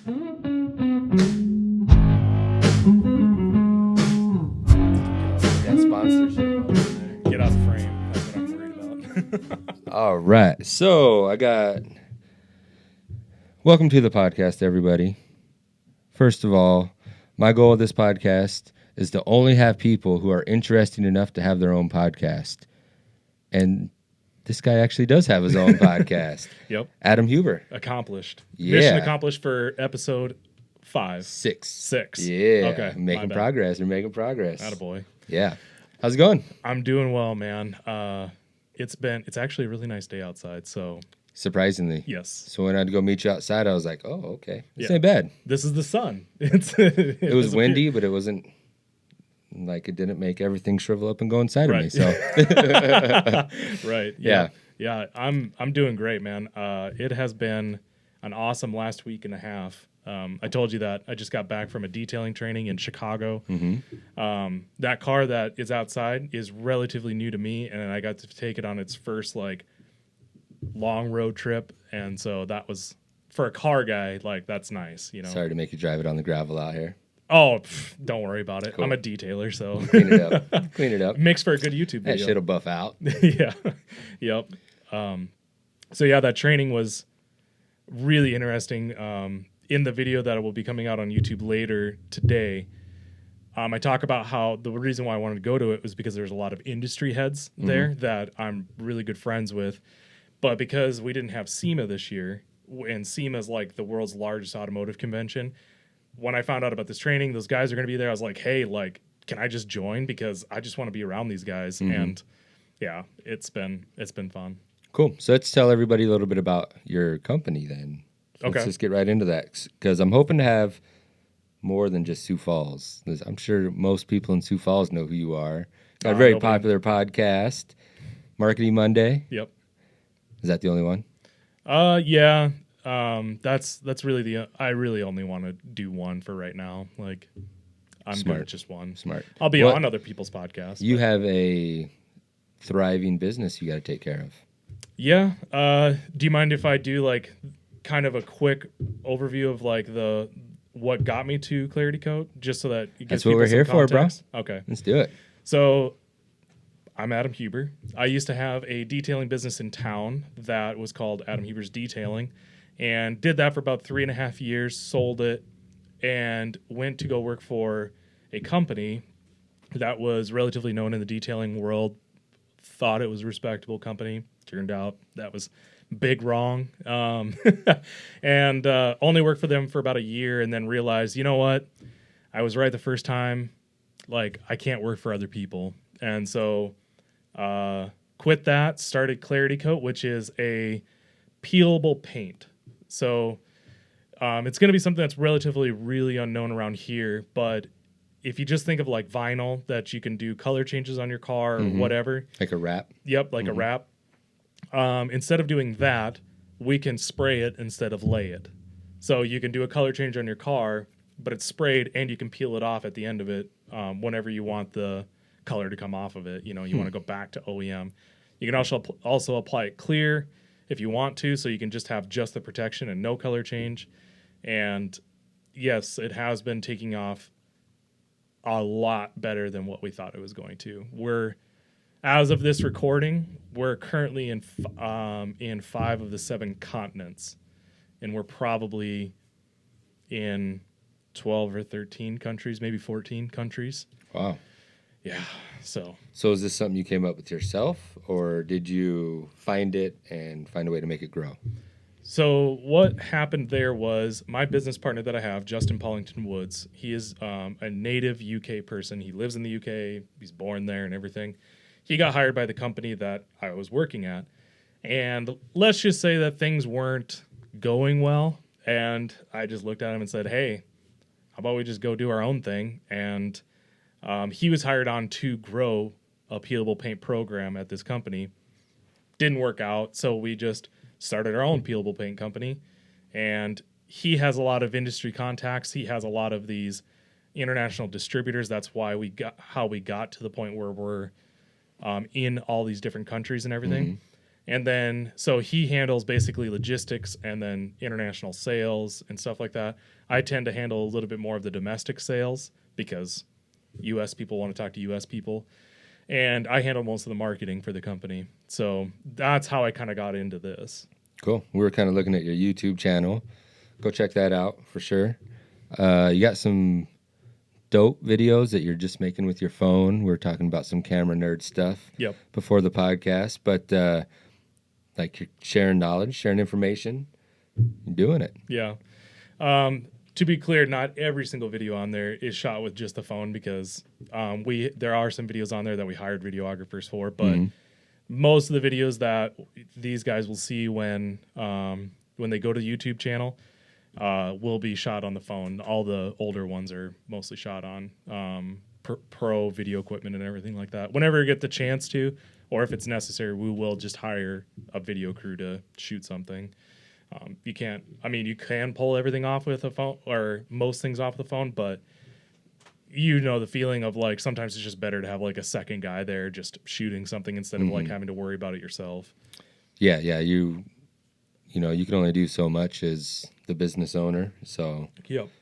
That sponsorship over there. Get out the frame. That's what I'm worried about. All right. So welcome to the podcast, everybody. First of all, my goal of this podcast is to only have people who are interesting enough to have their own podcast. And this guy actually does have his own podcast. Yep. Adam Huber. Accomplished. Yeah. Mission accomplished for episode 5. 6. Yeah. Okay. Making progress. We're making progress. Attaboy. Yeah. How's it going? I'm doing well, man. It's actually a really nice day outside, so. Surprisingly. Yes. So when I had to go meet you outside, I was like, oh, okay. This Yeah. ain't bad. This is the sun. It was windy, but it wasn't like it didn't make everything shrivel up and go inside of me. So Right. Yeah. Yeah. I'm doing great, man. It has been an awesome last week and a half. I told you that I just got back from a detailing training in Chicago. Mm-hmm. That car that is outside is relatively new to me, and I got to take it on its first long road trip, and so that was, for a car guy, that's nice, you know. Sorry to make you drive it on the gravel out here. Oh, don't worry about it. Cool. I'm a detailer, so Clean it up. Clean it up. Makes for a good YouTube That video. shit'll buff out. Yeah. Yep. So yeah, that training was really interesting. In the video that will be coming out on YouTube later today, I talk about how the reason why I wanted to go to it was because there's a lot of industry heads there that I'm really good friends with. But because we didn't have SEMA this year, and SEMA is the world's largest automotive convention, when I found out about this training, those guys are going to be there. I was like, hey, can I just join? Because I just want to be around these guys. And yeah, it's been fun. Cool. So let's tell everybody a little bit about your company then. Okay. Let's just get right into that, because I'm hoping to have more than just Sioux Falls. I'm sure most people in Sioux Falls know who you are. Got a very popular podcast, Marketing Monday. Yep. Is that the only one? Yeah. That's really I really only want to do one for right now. I'm Smart. good with just one. Smart. I'll be on other people's podcasts. You have a thriving business you got to take care of. Yeah. Do you mind if I do kind of a quick overview of what got me to Clarity Coat, just so that it gives That's what people we're some here for, bro. context? Okay. Let's do it. So I'm Adam Huber. I used to have a detailing business in town that was called Adam Huber's Detailing, and did that for about 3.5 years, sold it, and went to go work for a company that was relatively known in the detailing world. Thought it was a respectable company. Turned out that was big wrong. And only worked for them for about a year, and then realized, you know what? I was right the first time. I can't work for other people. And so quit that, started Clarity Coat, which is a peelable paint. So it's going to be something that's relatively really unknown around here, but if you just think of vinyl that you can do color changes on your car or whatever. Like a wrap? Yep, a wrap. Instead of doing that, we can spray it instead of lay it. So you can do a color change on your car, but it's sprayed, and you can peel it off at the end of it whenever you want the color to come off of it. You know, you want to go back to OEM. You can also apply it clear if you want to, so you can just have just the protection and no color change. And yes, it has been taking off a lot better than what we thought it was going to. As of this recording, we're currently in 5 of the 7 continents, and we're probably in 12 or 13 countries, maybe 14 countries. Wow. Yeah. So is this something you came up with yourself, or did you find it and find a way to make it grow? So what happened there was my business partner that I have, Justin Pollington Woods, he is a native UK person. He lives in the UK. He's born there and everything. He got hired by the company that I was working at. And let's just say that things weren't going well. And I just looked at him and said, hey, how about we just go do our own thing? And he was hired on to grow a peelable paint program at this company. Didn't work out, so we just started our own peelable paint company. And he has a lot of industry contacts. He has a lot of these international distributors. That's why we got to the point where we're in all these different countries and everything. And then, so he handles basically logistics and then international sales and stuff like that. I tend to handle a little bit more of the domestic sales because US people want to talk to US people. And I handle most of the marketing for the company. So that's how I kind of got into this. Cool. We were kind of looking at your YouTube channel. Go check that out for sure. You got some dope videos that you're just making with your phone. We were talking about some camera nerd stuff before the podcast, but like you're sharing knowledge, sharing information, you're doing it. Yeah. To be clear, not every single video on there is shot with just the phone because there are some videos on there that we hired videographers for, but most of the videos that these guys will see when they go to the YouTube channel will be shot on the phone. All the older ones are mostly shot on pro video equipment and everything like that. Whenever we get the chance to, or if it's necessary, we will just hire a video crew to shoot something. You can pull everything off with a phone or most things off the phone, but you know the feeling of like sometimes it's just better to have like a second guy there just shooting something instead of like having to worry about it yourself. Yeah, you know, you can only do so much as the business owner, so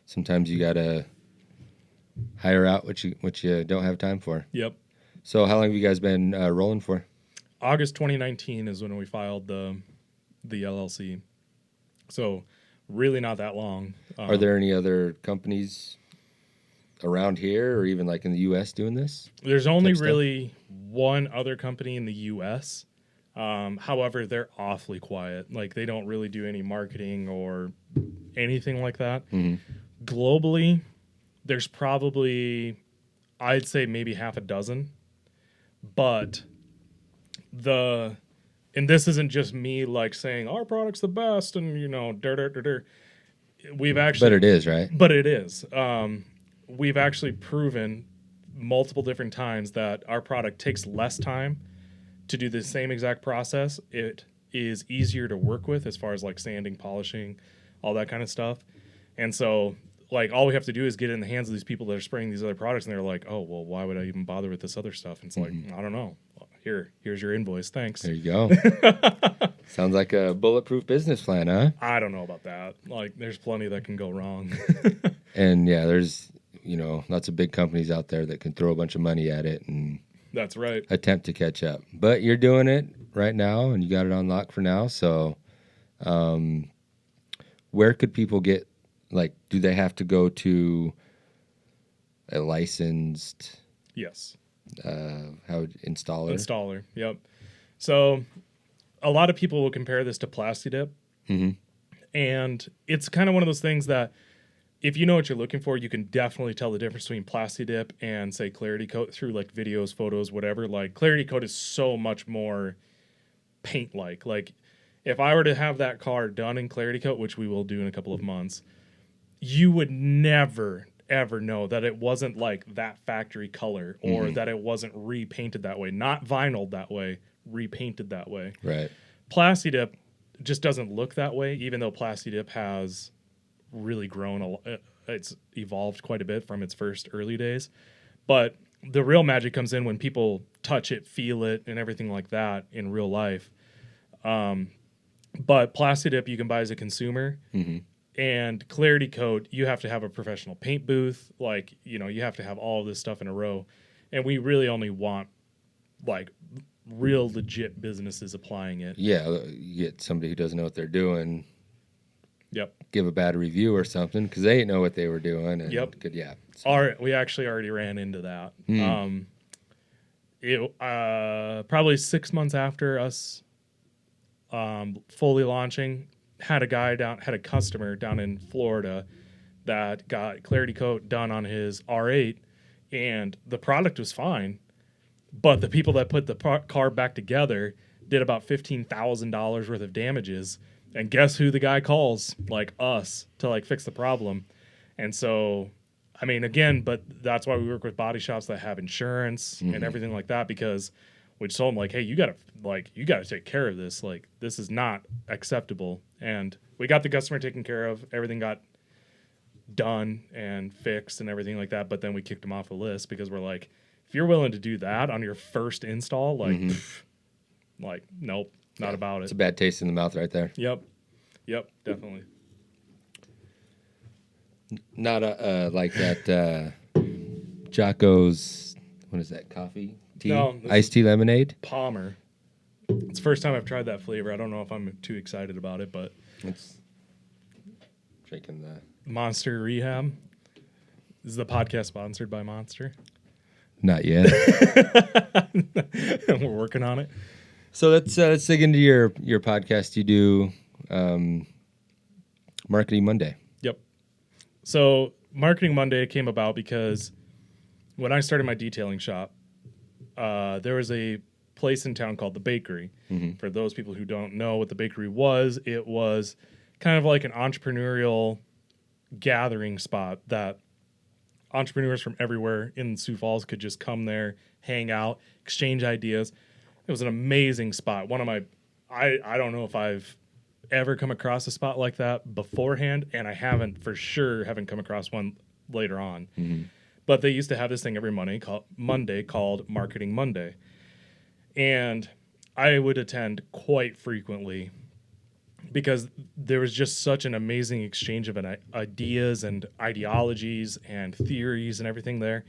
sometimes you gotta hire out what you don't have time for. Yep. So how long have you guys been rolling for? August 2019 is when we filed the LLC. So really not that long. Are there any other companies around here or even like in the U.S. doing this? There's only really one other company in the U.S. However, they're awfully quiet. Like they don't really do any marketing or anything like that. Globally, there's probably, I'd say maybe half a dozen. But and this isn't just me like saying our product's the best and you know we've actually, but it is, right? But it is. We've actually proven multiple different times that our product takes less time to do the same exact process. It is easier to work with as far as like sanding, polishing, all that kind of stuff. And so like all we have to do is get it in the hands of these people that are spraying these other products and they're like, oh, well, why would I even bother with this other stuff? And it's like, I don't know. Here's your invoice. Thanks. There you go. Sounds like a bulletproof business plan, huh? I don't know about that. Like there's plenty that can go wrong. And yeah, there's, you know, lots of big companies out there that can throw a bunch of money at it and that's right. Attempt to catch up. But you're doing it right now and you got it on lock for now. So where could people get, like, do they have to go to a licensed installer? Yep. So a lot of people will compare this to Plastidip. And it's kind of one of those things that if you know what you're looking for, you can definitely tell the difference between Plastidip and, say, Clarity Coat through, like, videos, photos, whatever. Like, Clarity Coat is so much more paint-like. Like, if I were to have that car done in Clarity Coat, which we will do in a couple of months, you would never, ever know that it wasn't, like, that factory color or that it wasn't repainted that way. Not vinyled that way, repainted that way. Right. Plastidip just doesn't look that way, even though Plastidip has really grown it's evolved quite a bit from its first early days, but the real magic comes in when people touch it, feel it, and everything like that in real life. But Plastidip you can buy as a consumer, and Clarity Coat you have to have a professional paint booth, like, you know, you have to have all of this stuff in a row, and we really only want like real legit businesses applying it. Yeah, you get somebody who doesn't know what they're doing. Give a bad review or something because they didn't know what they were doing. And we actually already ran into that. Probably 6 months after us fully launching, had a customer down in Florida that got Clarity Coat done on his R8, and the product was fine, but the people that put the car back together did about $15,000 worth of damages. And guess who the guy calls? Like us to like fix the problem. And so, I mean, again, but that's why we work with body shops that have insurance and everything like that, because we just told them like, hey, you gotta take care of this. Like, this is not acceptable. And we got the customer taken care of. Everything got done and fixed and everything like that. But then we kicked them off the list because we're like, if you're willing to do that on your first install, like, like, nope. not about It's it. a bad taste in the mouth right there. Yep, definitely. Not like that Jocko's, what is that, coffee? Tea? No, Iced tea lemonade? Palmer. It's the first time I've tried that flavor. I don't know if I'm too excited about it, but It's drinking the... Monster Rehab. Is the podcast sponsored by Monster? Not yet. We're working on it. So let's dig into your podcast. You do Marketing Monday. Yep. So Marketing Monday came about because when I started my detailing shop, there was a place in town called the Bakery. Mm-hmm. For those people who don't know what the Bakery was, it was kind of like an entrepreneurial gathering spot that entrepreneurs from everywhere in Sioux Falls could just come there, hang out, exchange ideas. It was an amazing spot. One of my, I don't know if I've ever come across a spot like that beforehand, and I haven't come across one later on. Mm-hmm. But they used to have this thing every Monday called Marketing Monday. And I would attend quite frequently because there was just such an amazing exchange of ideas and ideologies and theories and everything there.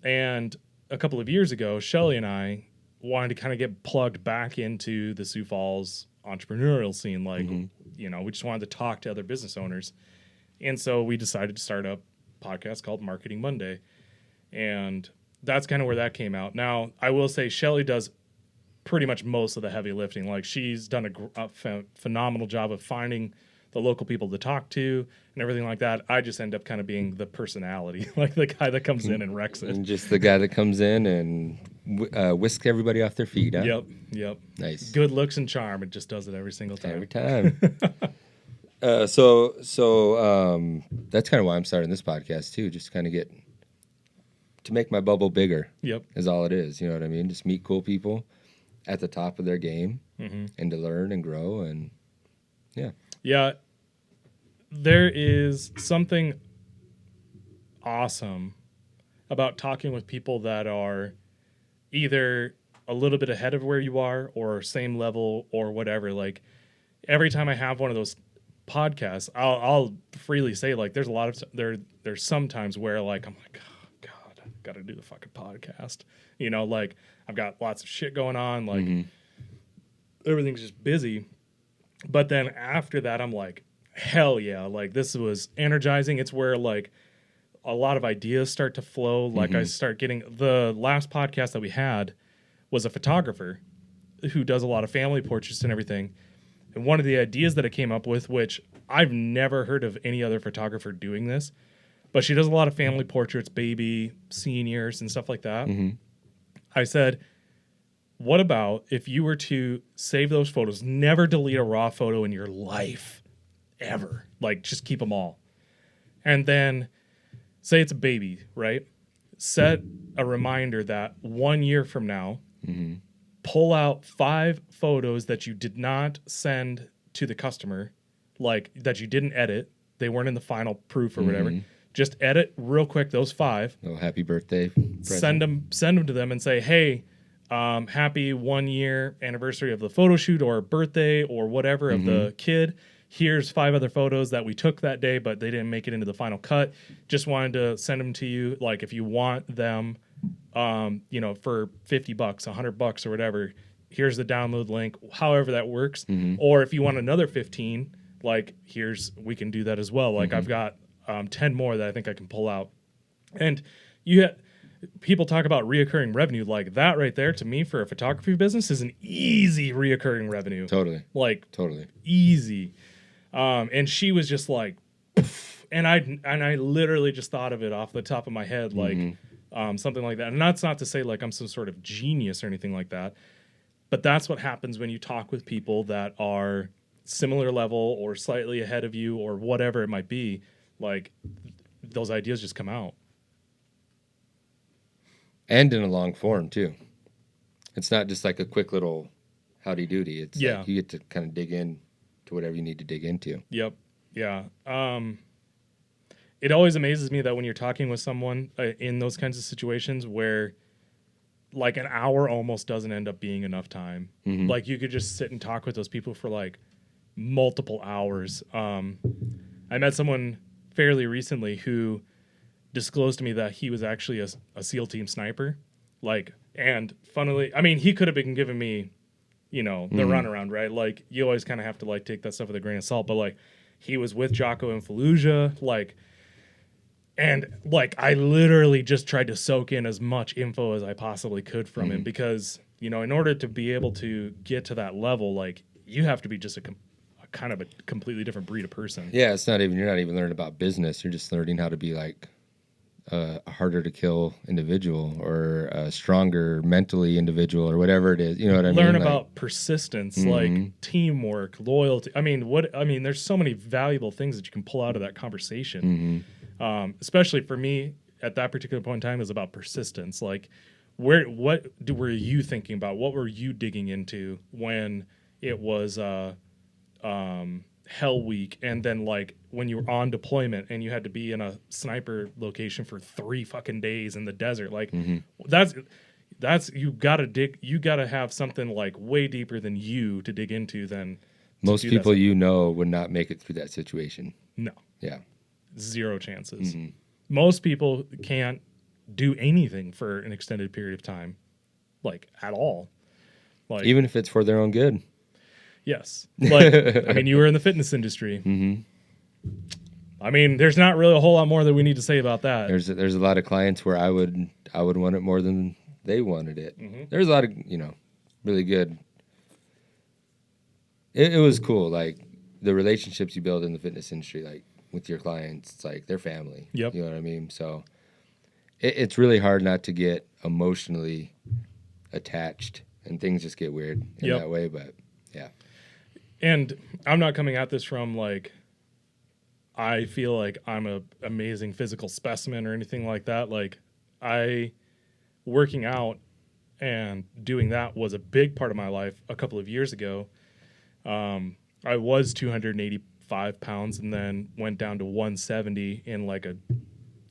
And a couple of years ago, Shelly and I wanted to kind of get plugged back into the Sioux Falls entrepreneurial scene. Like, we just wanted to talk to other business owners. And so we decided to start a podcast called Marketing Monday. And that's kind of where that came out. Now, I will say Shelly does pretty much most of the heavy lifting. Like, she's done a phenomenal job of finding the local people to talk to and everything like that. I just end up kind of being the personality, like the guy that comes in and wrecks it. And just the guy that comes in and whisks everybody off their feet, huh? Yep. Nice. Good looks and charm. It just does it every single time. Every time. So that's kind of why I'm starting this podcast too, just to kind of to make my bubble bigger. Yep. Is all it is. You know what I mean? Just meet cool people at the top of their game and to learn and grow and yeah. Yeah. There is something awesome about talking with people that are either a little bit ahead of where you are or same level or whatever. Like, every time I have one of those podcasts, I'll freely say, like, there's a lot of there's some times where, like, I'm like, oh God, I gotta do the fucking podcast. Like, I've got lots of shit going on, like everything's just busy. But then after that, I'm like, hell yeah, like, this was energizing. It's where, like, a lot of ideas start to flow. Like, I start getting, the last podcast that we had was a photographer who does a lot of family portraits and everything. And one of the ideas that I came up with, which I've never heard of any other photographer doing this, but she does a lot of family portraits, baby, seniors, and stuff like that. I said, what about if you were to save those photos, never delete a raw photo in your life, ever. Like, just keep them all. And then say it's a baby, right? Set a reminder that 1 year from now, pull out 5 photos that you did not send to the customer, like, that you didn't edit. They weren't in the final proof or whatever. Just edit real quick those 5. Oh, happy birthday present. Send them to them and say, hey, happy 1 year anniversary of the photo shoot or birthday or whatever of the kid. Here's 5 other photos that we took that day, but they didn't make it into the final cut. Just wanted to send them to you. Like, if you want them, for $50, $100 or whatever, here's the download link, however that works. Or if you want another 15, like, we can do that as well. Like, I've got 10 more that I think I can pull out. And people talk about reoccurring revenue. Like, that right there, to me, for a photography business, is an easy reoccurring revenue. Totally. Like, totally easy. And she was just like, poof, and I literally just thought of it off the top of my head, like, something like that. And that's not to say, like, I'm some sort of genius or anything like that, but that's what happens when you talk with people that are similar level or slightly ahead of you or whatever it might be. Like, those ideas just come out. And in a long form, too. It's not just like a quick little howdy-doody. It's like you get to kind of dig in to whatever you need to dig into. Yep. Yeah. It always amazes me that when you're talking with someone in those kinds of situations where, like an hour almost doesn't end up being enough time. Mhm. Like you could just sit and talk with those people for like multiple hours. I met someone fairly recently who disclosed to me that he was actually a SEAL team sniper. Like, and funnily, I mean, he could have been giving me, the runaround, right? Like, you always kind of have to like take that stuff with a grain of salt. But like, he was with Jocko in Fallujah, like, and like, I literally just tried to soak in as much info as I possibly could from him because, in order to be able to get to that level, like, you have to be just a kind of a completely different breed of person. Yeah, you're not even learning about business. You're just learning how to be like a harder to kill individual or a stronger mentally individual or whatever it is. You know what I mean? Learn about persistence, like teamwork, loyalty. I mean, there's so many valuable things that you can pull out of that conversation. Especially for me at that particular point in time is about persistence. Like, what were you thinking about? What were you digging into when it was Hell Week, and then like when you were on deployment and you had to be in a sniper location for 3 fucking days in the desert? Like, that's you gotta have something like way deeper than you to dig into than most people would not make it through that situation. No. Yeah. 0 chances. Most people can't do anything for an extended period of time, like at all. Like, even if it's for their own good. Yes. Like, I mean, you were in the fitness industry. I mean, there's not really a whole lot more that we need to say about that. There's a lot of clients where I would want it more than they wanted it. There's a lot of, really good. It was cool. Like, the relationships you build in the fitness industry, like with your clients, it's like their family. Yep. You know what I mean? So it's really hard not to get emotionally attached, and things just get weird in that way. But yeah. And I'm not coming at this from like, I feel like I'm a amazing physical specimen or anything like that. Like, working out and doing that was a big part of my life a couple of years ago. I was 285 pounds and then went down to 170 in like I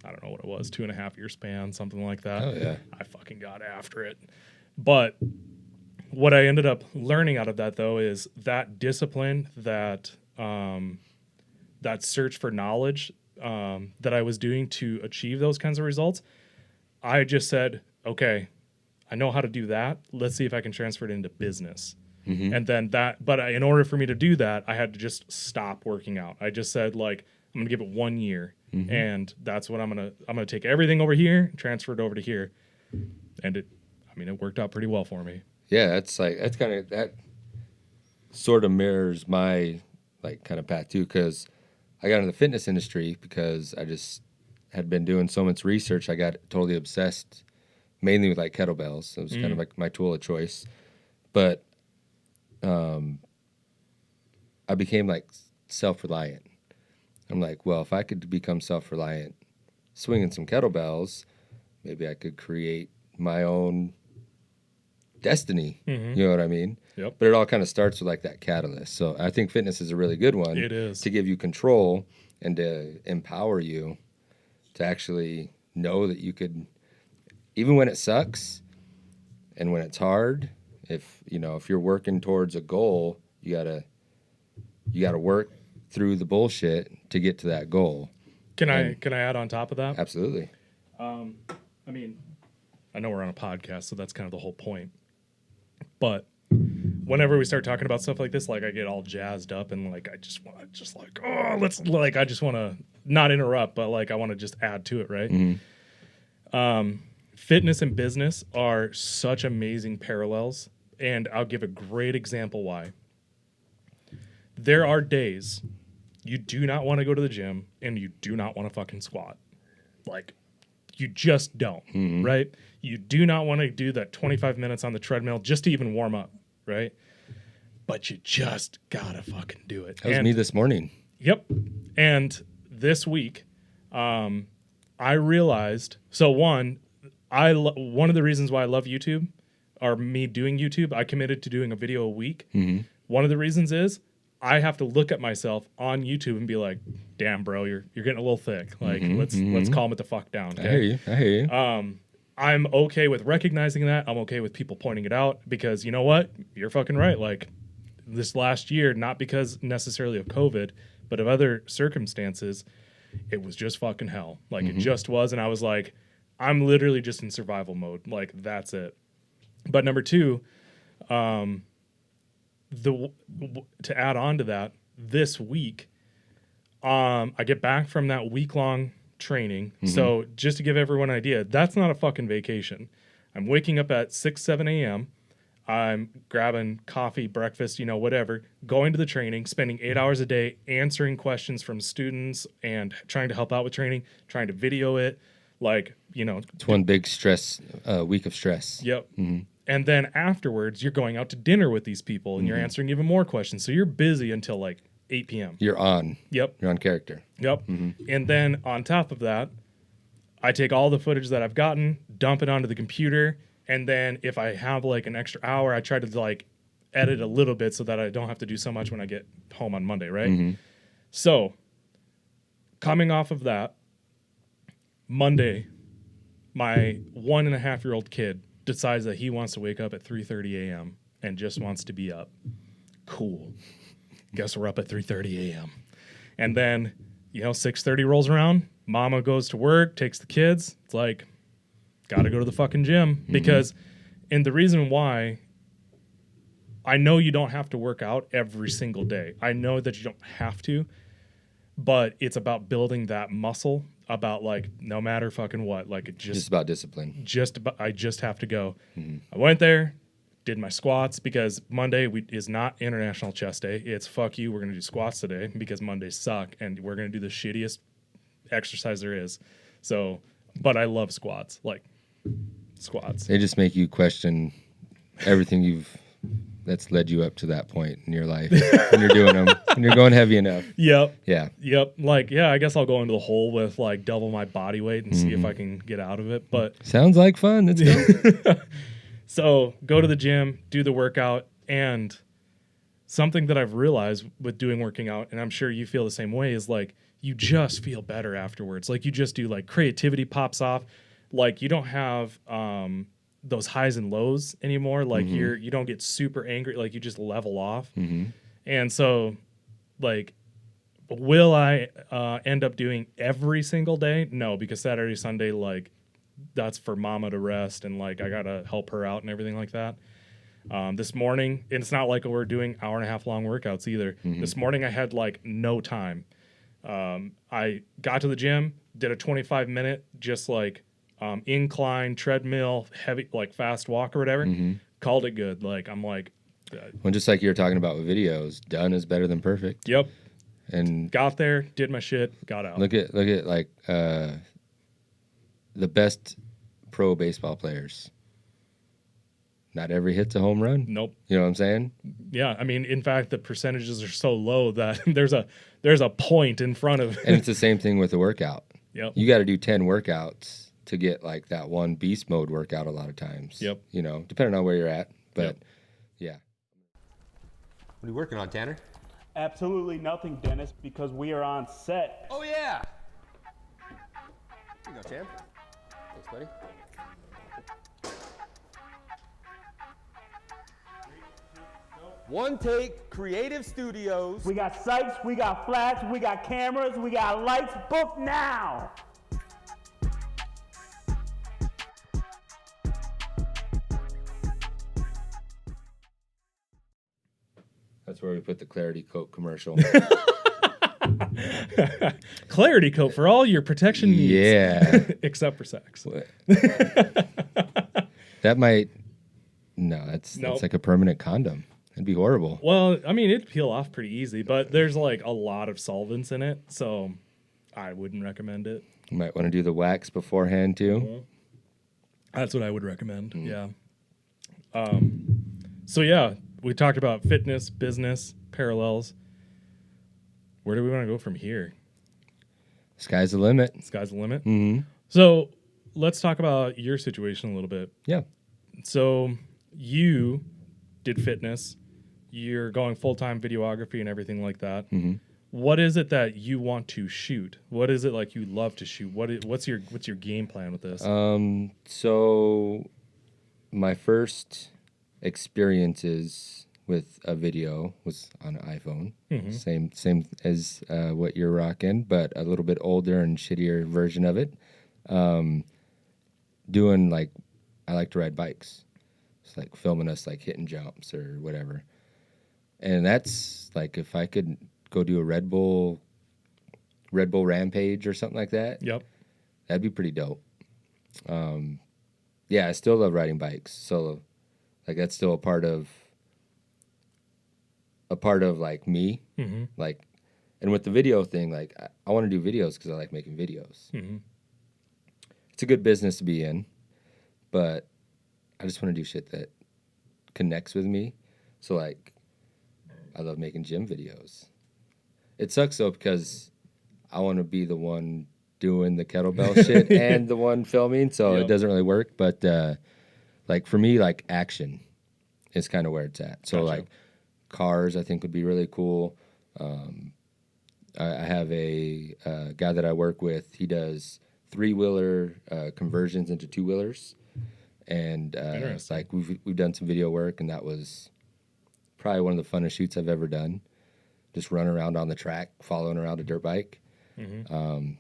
don't know what it was, 2.5 year span, something like that. Oh, yeah. I fucking got after it. But what I ended up learning out of that, though, is that discipline, that search for knowledge that I was doing to achieve those kinds of results. I just said, okay, I know how to do that. Let's see if I can transfer it into business. And then in order for me to do that, I had to just stop working out. I just said, like, I'm going to give it 1 year. And that's what I'm going to take everything over here, transfer it over to here. And it worked out pretty well for me. Yeah, that sort of mirrors my like kind of path too, because I got in the fitness industry because I just had been doing so much research. I got totally obsessed, mainly with like kettlebells. It was kind of like my tool of choice. But I became like self-reliant. I'm like, well, if I could become self-reliant, swinging some kettlebells, maybe I could create my own destiny. You know what I mean? Yep. But it all kind of starts with like that catalyst. So I think fitness is a really good one. It is. To give you control and to empower you to actually know that you could, even when it sucks and when it's hard, if you're working towards a goal, you gotta work through the bullshit to get to that goal. Can I add on top of that? Absolutely. I mean, I know we're on a podcast, so that's kind of the whole point. But whenever we start talking about stuff like this, like, I get all jazzed up and like I just want to not interrupt, but like I want to just add to it, right? Fitness and business are such amazing parallels, and I'll give a great example why. There are days you do not want to go to the gym and you do not want to fucking squat. Like, you just don't, right? You do not want to do that 25 minutes on the treadmill just to even warm up, right? But you just gotta fucking do it. That was me this morning. Yep. And this week, I realized, so one of the reasons why I love YouTube, or me doing YouTube, I committed to doing a video a week. One of the reasons is I have to look at myself on YouTube and be like, damn, bro, you're getting a little thick. Like, let's calm it the fuck down. Okay? I hear you. I'm okay with recognizing that. I'm okay with people pointing it out because you know what? You're fucking right. Like this last year, not because necessarily of COVID, but of other circumstances, it was just fucking hell. Like it just was. And I was like, I'm literally just in survival mode. Like that's it. But number two, to add on to that, this week, I get back from that week-long training. So just to give everyone an idea, that's not a fucking vacation. I'm waking up at 6, 7 a.m. I'm grabbing coffee, breakfast, whatever, going to the training, spending 8 hours a day answering questions from students and trying to help out with training, trying to video it. Like, It's one big week of stress. Yep. And then afterwards, you're going out to dinner with these people and you're answering even more questions. So you're busy until like 8 p.m. You're on. Yep. You're on character. Yep. And then on top of that, I take all the footage that I've gotten, dump it onto the computer, and then if I have like an extra hour, I try to like edit a little bit so that I don't have to do so much when I get home on Monday, right? So coming off of that, Monday, my 1.5-year-old kid decides that he wants to wake up at 3:30 a.m. and just wants to be up. Cool. Guess we're up at 3:30 a.m. And then, 6:30 rolls around. Mama goes to work, takes the kids. It's like, got to go to the fucking gym. Because, and the reason why, I know you don't have to work out every single day. I know that you don't have to, but it's about building that muscle, about like, no matter fucking what. Like, it Just about discipline. I just have to go. I went there, did my squats because Monday is not International Chest Day. It's fuck you. We're going to do squats today because Mondays suck and we're going to do the shittiest exercise there is. So, but I love squats. Like squats. They just make you question everything that's led you up to that point in your life when you're doing them and you're going heavy enough. Yep. Yeah. Yep. Like, yeah, I guess I'll go into the hole with like double my body weight and see if I can get out of it. But sounds like fun. Let's go. So go to the gym, do the workout, and something that I've realized with working out, and I'm sure you feel the same way, is like you just feel better afterwards. Like you just do, like creativity pops off. Like you don't have those highs and lows anymore. Like you don't get super angry. Like you just level off. And so, like, will I end up doing every single day? No, because Saturday, Sunday, like, that's for mama to rest and like I gotta help her out and everything like that. This morning, and it's not like we're doing 1.5 hour long workouts either. This morning I had like no time. I got to the gym, did a 25-minute just like incline treadmill, heavy like fast walk or whatever. Called it good. Like I'm like, well, just like you were talking about with videos, done is better than perfect. Yep. And got there, did my shit, got out. Look at like the best pro baseball players. Not every hit's a home run. Nope. You know what I'm saying? Yeah. I mean, in fact, the percentages are so low that there's a point in front of. And it's the same thing with the workout. Yep. You got to do 10 workouts to get like that one beast mode workout a lot of times. Yep. Depending on where you're at. But yeah. What are you working on, Tanner? Absolutely nothing, Dennis, because we are on set. Oh, yeah. Here you go, champ. Thanks, buddy. One Take Creative Studios. We got sights, we got flash, we got cameras, we got lights. Book now! That's where we put the Clarity Coat commercial. Clarity Coat for all your protection needs. Yeah. Except for sex. That might... No, that's like a permanent condom. It'd be horrible. Well, I mean, it'd peel off pretty easy, but there's like a lot of solvents in it, so I wouldn't recommend it. You might want to do the wax beforehand, too. That's what I would recommend, yeah. So, yeah, we talked about fitness, business, parallels. Where do we want to go from here? Sky's the limit. Sky's the limit? Mm-hmm. So, let's talk about your situation a little bit. Yeah. So, you did fitness. You're going full-time videography and everything like that. What is it that you want to shoot? What is it like you love to shoot? What's your game plan with this? So my first experiences with a video was on an iPhone. Same as what you're rocking, but a little bit older and shittier version of it. Doing like, I like to ride bikes. It's like filming us like hitting jumps or whatever. And that's like, if I could go do a Red Bull Rampage or something like that. Yep. That'd be pretty dope. Yeah, I still love riding bikes. So like that's still a part of like me. Like, and with the video thing, like I want to do videos because I like making videos. It's a good business to be in, but I just want to do shit that connects with me. So like, I love making gym videos. It sucks though because I want to be the one doing the kettlebell shit and the one filming, so it doesn't really work. But like for me, like action is kind of where it's at. So like cars, I think would be really cool. I have a guy that I work with. He does 3-wheeler conversions into 2-wheelers, and it's like we've done some video work, and that was probably one of the funnest shoots I've ever done. Just running around on the track, following around a dirt bike.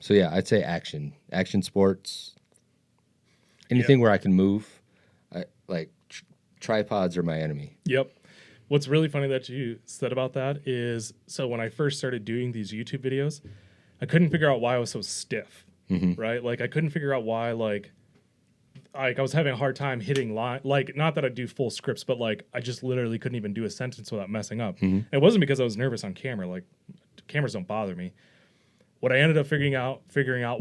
So yeah, I'd say action sports, anything where I can move. Tripods are my enemy. Yep. What's really funny that you said about that is, so when I first started doing these YouTube videos, I couldn't figure out why I was so stiff, right? Like I couldn't figure out why, like I was having a hard time hitting line. Like, not that I do full scripts, but like I just literally couldn't even do a sentence without messing up. And it wasn't because I was nervous on camera. Like cameras don't bother me. What I ended up figuring out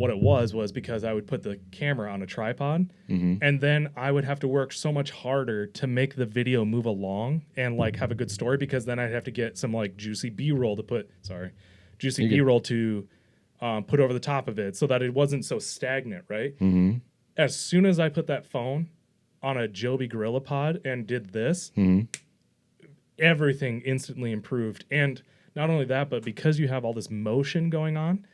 what it was because I would put the camera on a tripod, and then I would have to work so much harder to make the video move along and like have a good story, because then I'd have to get some like juicy B-roll to put over the top of it so that it wasn't so stagnant, right? As soon as I put that phone on a Joby Gorilla Pod and did this, everything instantly improved. And not only that, but because you have all this motion going on,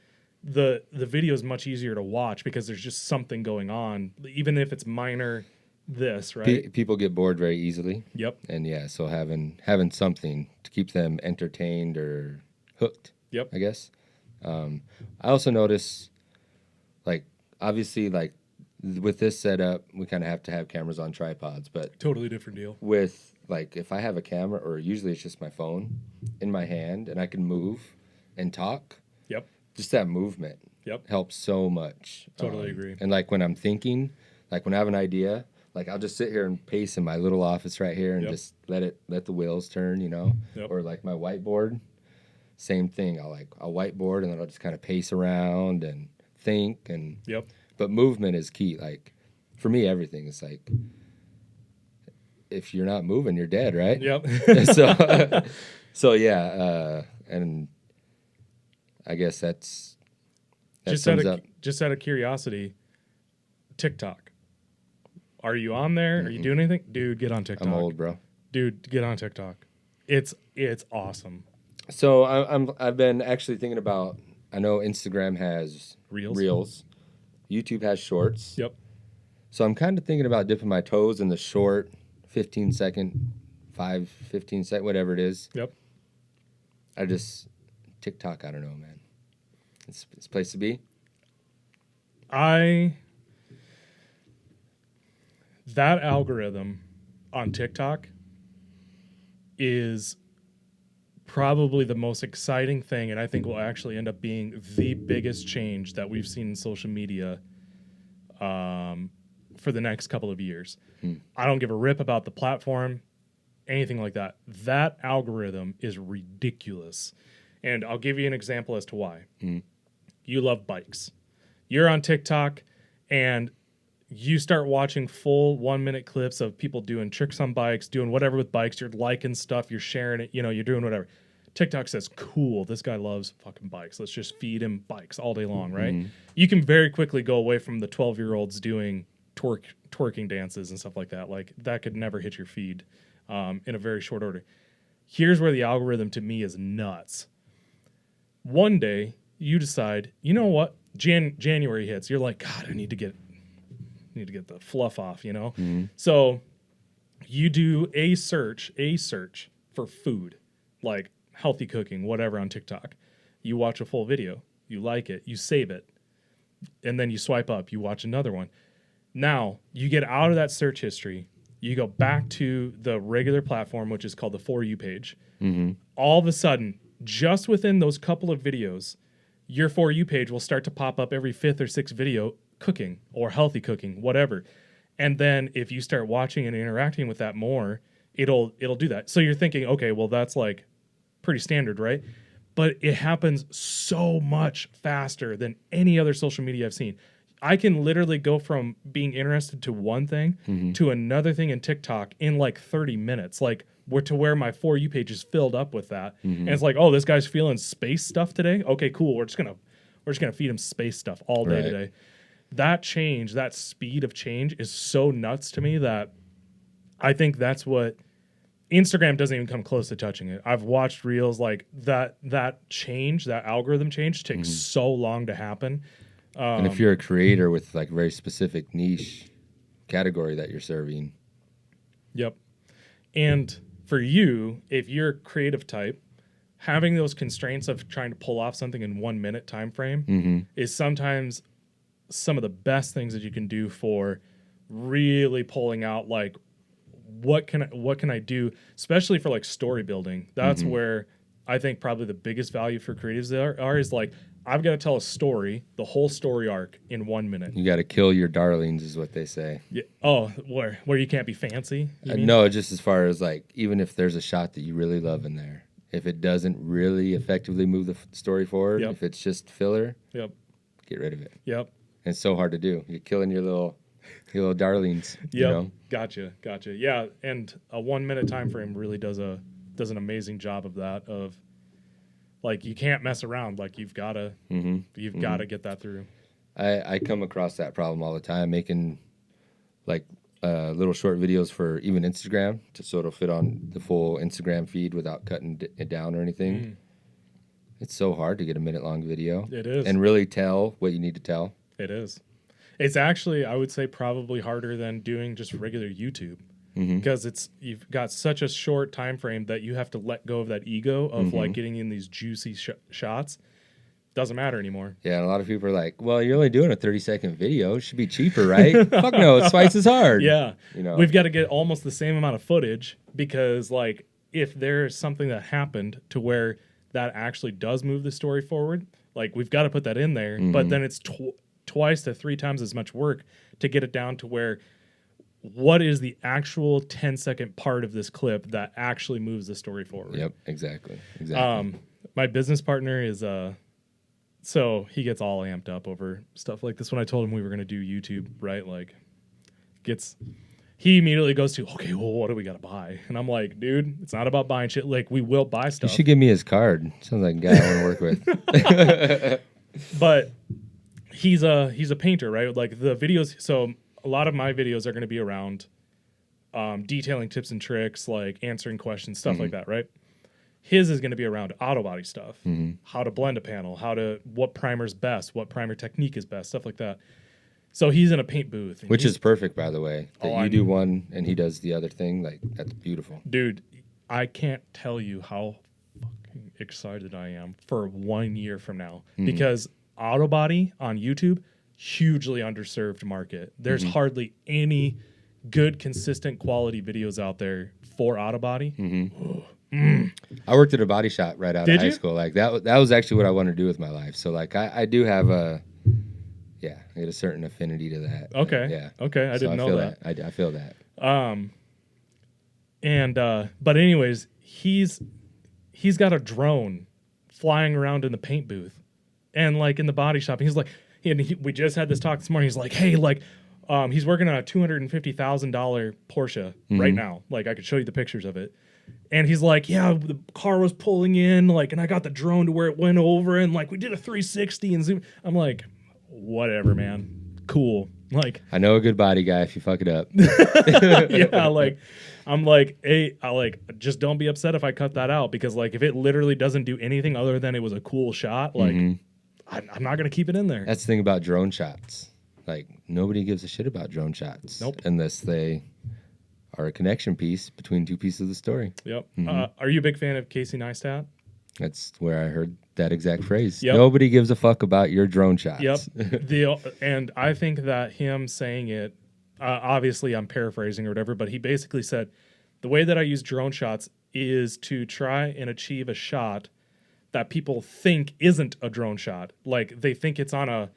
the video is much easier to watch because there's just something going on, even if it's minor. Right? People get bored very easily. Yep. And yeah, so having something to keep them entertained or hooked. Yep. I guess. I also notice, like, obviously, like with this setup, we kind of have to have cameras on tripods, but Totally different deal. with like, if I have a camera, or usually it's just my phone in my hand and I can move and talk. Yep. Just that movement helps so much. Totally agree. And like when I'm thinking, like when I have an idea, like I'll just sit here and pace in my little office right here and just let the wheels turn, you know? Or like my whiteboard, same thing. I'll whiteboard and then I'll just kind of pace around and think and but movement is key. Like for me, everything is like, if you're not moving, you're dead, right? Yep. So yeah, and I guess that sums up. Just out of curiosity, TikTok. Are you on there? Are you doing anything? Dude, get on TikTok. I'm old, bro. Dude, get on TikTok. It's awesome. So I've been actually thinking about. I know Instagram has Reels. YouTube has Shorts. Yep. So I'm kind of thinking about dipping my toes in the short, 15 second, 15 second, whatever it is. Yep. TikTok, I don't know, man. It's a place to be. That algorithm on TikTok is probably the most exciting thing, and I think will actually end up being the biggest change that we've seen in social media for the next couple of years. I don't give a rip about the platform, anything like that. That algorithm is ridiculous. And I'll give you an example as to why. You love bikes. You're on TikTok and you start watching full 1-minute clips of people doing tricks on bikes, doing whatever with bikes. You're liking stuff, you're sharing it, you're doing whatever. TikTok says, cool, this guy loves fucking bikes. Let's just feed him bikes all day long, right? You can very quickly go away from the 12-year-olds doing twerking dances and stuff like that. Like, that could never hit your feed in a very short order. Here's where the algorithm to me is nuts. One day you decide, you know what? January hits. You're like, God, I need to get the fluff off, you know? So you do a search for food, like healthy cooking, whatever, on TikTok. You watch a full video, you like it, you save it, and then you swipe up, you watch another one. Now you get out of that search history, you go back to the regular platform, which is called the For You page. All of a sudden, just within those couple of videos, your For You page will start to pop up every 5th or 6th video cooking or healthy cooking, whatever. And then if you start watching and interacting with that more, it'll do that. So you're thinking, okay, well, that's like pretty standard, right? But it happens so much faster than any other social media I've seen. I can literally go from being interested to one thing to another thing in TikTok in like 30 minutes, like where my For You page is filled up with that. And it's like, oh, this guy's feeling space stuff today. Okay, cool. We're just gonna feed him space stuff all day today. That change, that speed of change is so nuts to me that I think that's what Instagram doesn't even come close to touching it. I've watched reels like that change, that algorithm change takes so long to happen. And if you're a creator with like very specific niche category that you're serving. Yep. And for you, if you're a creative type, having those constraints of trying to pull off something in 1 minute time frame is sometimes some of the best things that you can do for really pulling out like what can I do, especially for like story building. That's where I think probably the biggest value for creatives there are is like, I've got to tell a story, the whole story arc in 1 minute. You got to kill your darlings is what they say. Yeah. Oh, where you can't be fancy? No, just as far as like, even if there's a shot that you really love in there, if it doesn't really effectively move the story forward, if it's just filler, get rid of it. Yep. And it's so hard to do. You're killing your little darlings. You know? Gotcha. Yeah, and a 1 minute time frame really does an amazing job of that. Of like, you can't mess around. Like, you've got to get that through. I come across that problem all the time, making like little short videos for even Instagram, so it'll fit on the full Instagram feed without cutting it down or anything. It's so hard to get a minute-long video. It is. And really tell what you need to tell. It is. It's actually, I would say, probably harder than doing just regular YouTube. Because you've got such a short time frame that you have to let go of that ego of like getting in these juicy shots. Doesn't matter anymore. Yeah, and a lot of people are like, well, you're only doing a 30-second video. It should be cheaper, right? Fuck no, it's twice as hard. Yeah. You know? We've got to get almost the same amount of footage because like if there's something that happened to where that actually does move the story forward, like we've got to put that in there. But then it's twice to 3 times as much work to get it down to where what is the actual 10-second part of this clip that actually moves the story forward. Yep, exactly. My business partner is so he gets all amped up over stuff like this when I told him we were going to do YouTube, right? Like he immediately goes to, okay, well, what do we got to buy? And I'm like, dude, it's not about buying shit. Like, we will buy stuff. You should give me his card. Sounds like a guy I want to work with. But he's a painter, right? Like the videos. So a lot of my videos are going to be around detailing tips and tricks, like answering questions, stuff like that, right? His is going to be around auto body stuff, how to blend a panel, what primer's best, what primer technique is best, stuff like that. So he's in a paint booth. Which is perfect, by the way. That you do one and he does the other thing. Like, that's beautiful. Dude, I can't tell you how fucking excited I am for 1 year from now. Because auto body on YouTube, hugely underserved market. There's hardly any good, consistent quality videos out there for auto body. I worked at a body shop right out of high you? school. Like that was actually what I wanted to do with my life. So like I do have I get a certain affinity to that. Okay. Yeah. Okay. I didn't know that. I feel that. But anyways, he's got a drone flying around in the paint booth and like in the body shop. And he's like, we just had this talk this morning. He's like, hey, like, he's working on a $250,000 Porsche right now. Like, I could show you the pictures of it. And he's like, yeah, the car was pulling in, like, and I got the drone to where it went over, and like we did a 360 and zoom. I'm like, whatever, man. Cool. Like, I know a good body guy if you fuck it up. yeah, like I'm like, hey, I like just don't be upset if I cut that out because like if it literally doesn't do anything other than it was a cool shot, like I'm not gonna keep it in there. That's the thing about drone shots. Like nobody gives a shit about drone shots. Nope. Unless they are a connection piece between two pieces of the story. Yep. Are you a big fan of Casey Neistat? That's where I heard that exact phrase. Yep. Nobody gives a fuck about your drone shots. Yep. And I think that him saying it, obviously I'm paraphrasing or whatever, but he basically said, the way that I use drone shots is to try and achieve a shot that people think isn't a drone shot. Like they think it's on a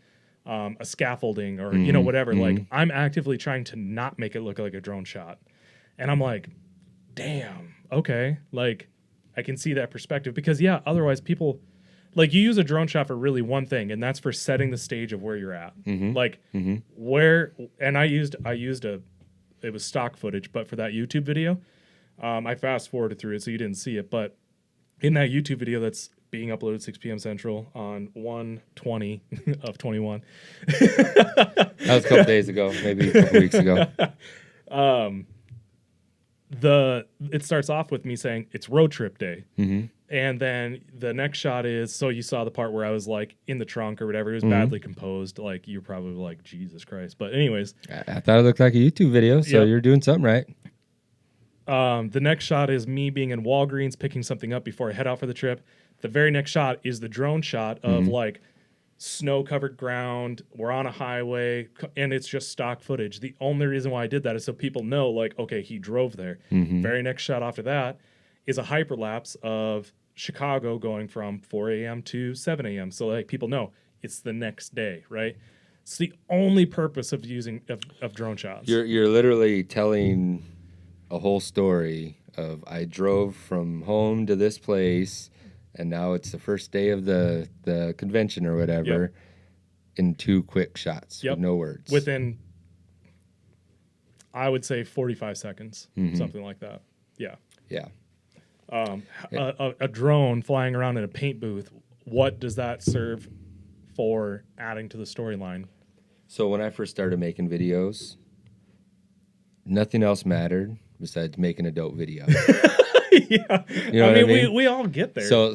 scaffolding or, you know, whatever. Like I'm actively trying to not make it look like a drone shot. And I'm like, damn, okay. Like I can see that perspective because yeah, otherwise people like you use a drone shot for really one thing, and that's for setting the stage of where you're at. Like where, and I used it was stock footage, but for that YouTube video, I fast forwarded through it so you didn't see it. But in that YouTube video that's being uploaded 6 p.m. Central on 1/20 of 21. That was a couple days ago, maybe a couple weeks ago. It starts off with me saying it's road trip day. And then the next shot is, so you saw the part where I was like in the trunk or whatever. It was badly composed. Like you're probably like, Jesus Christ. But anyways. I thought it looked like a YouTube video, so you're doing something right. The next shot is me being in Walgreens picking something up before I head out for the trip. The very next shot is the drone shot of like snow-covered ground. We're on a highway, and it's just stock footage. The only reason why I did that is so people know, like, okay, he drove there. Very next shot after that is a hyperlapse of Chicago going from 4 a.m. to 7 a.m. So like people know it's the next day, right? It's the only purpose of using of drone shots. You're literally telling a whole story of I drove from home to this place, and now it's the first day of the convention or whatever, in 2 quick shots with no words. Within, I would say 45 seconds, something like that. Yeah. Yeah. A drone flying around in a paint booth, what does that serve for adding to the storyline? So when I first started making videos, nothing else mattered besides making a dope video. Yeah. You know I what mean, we all get there. So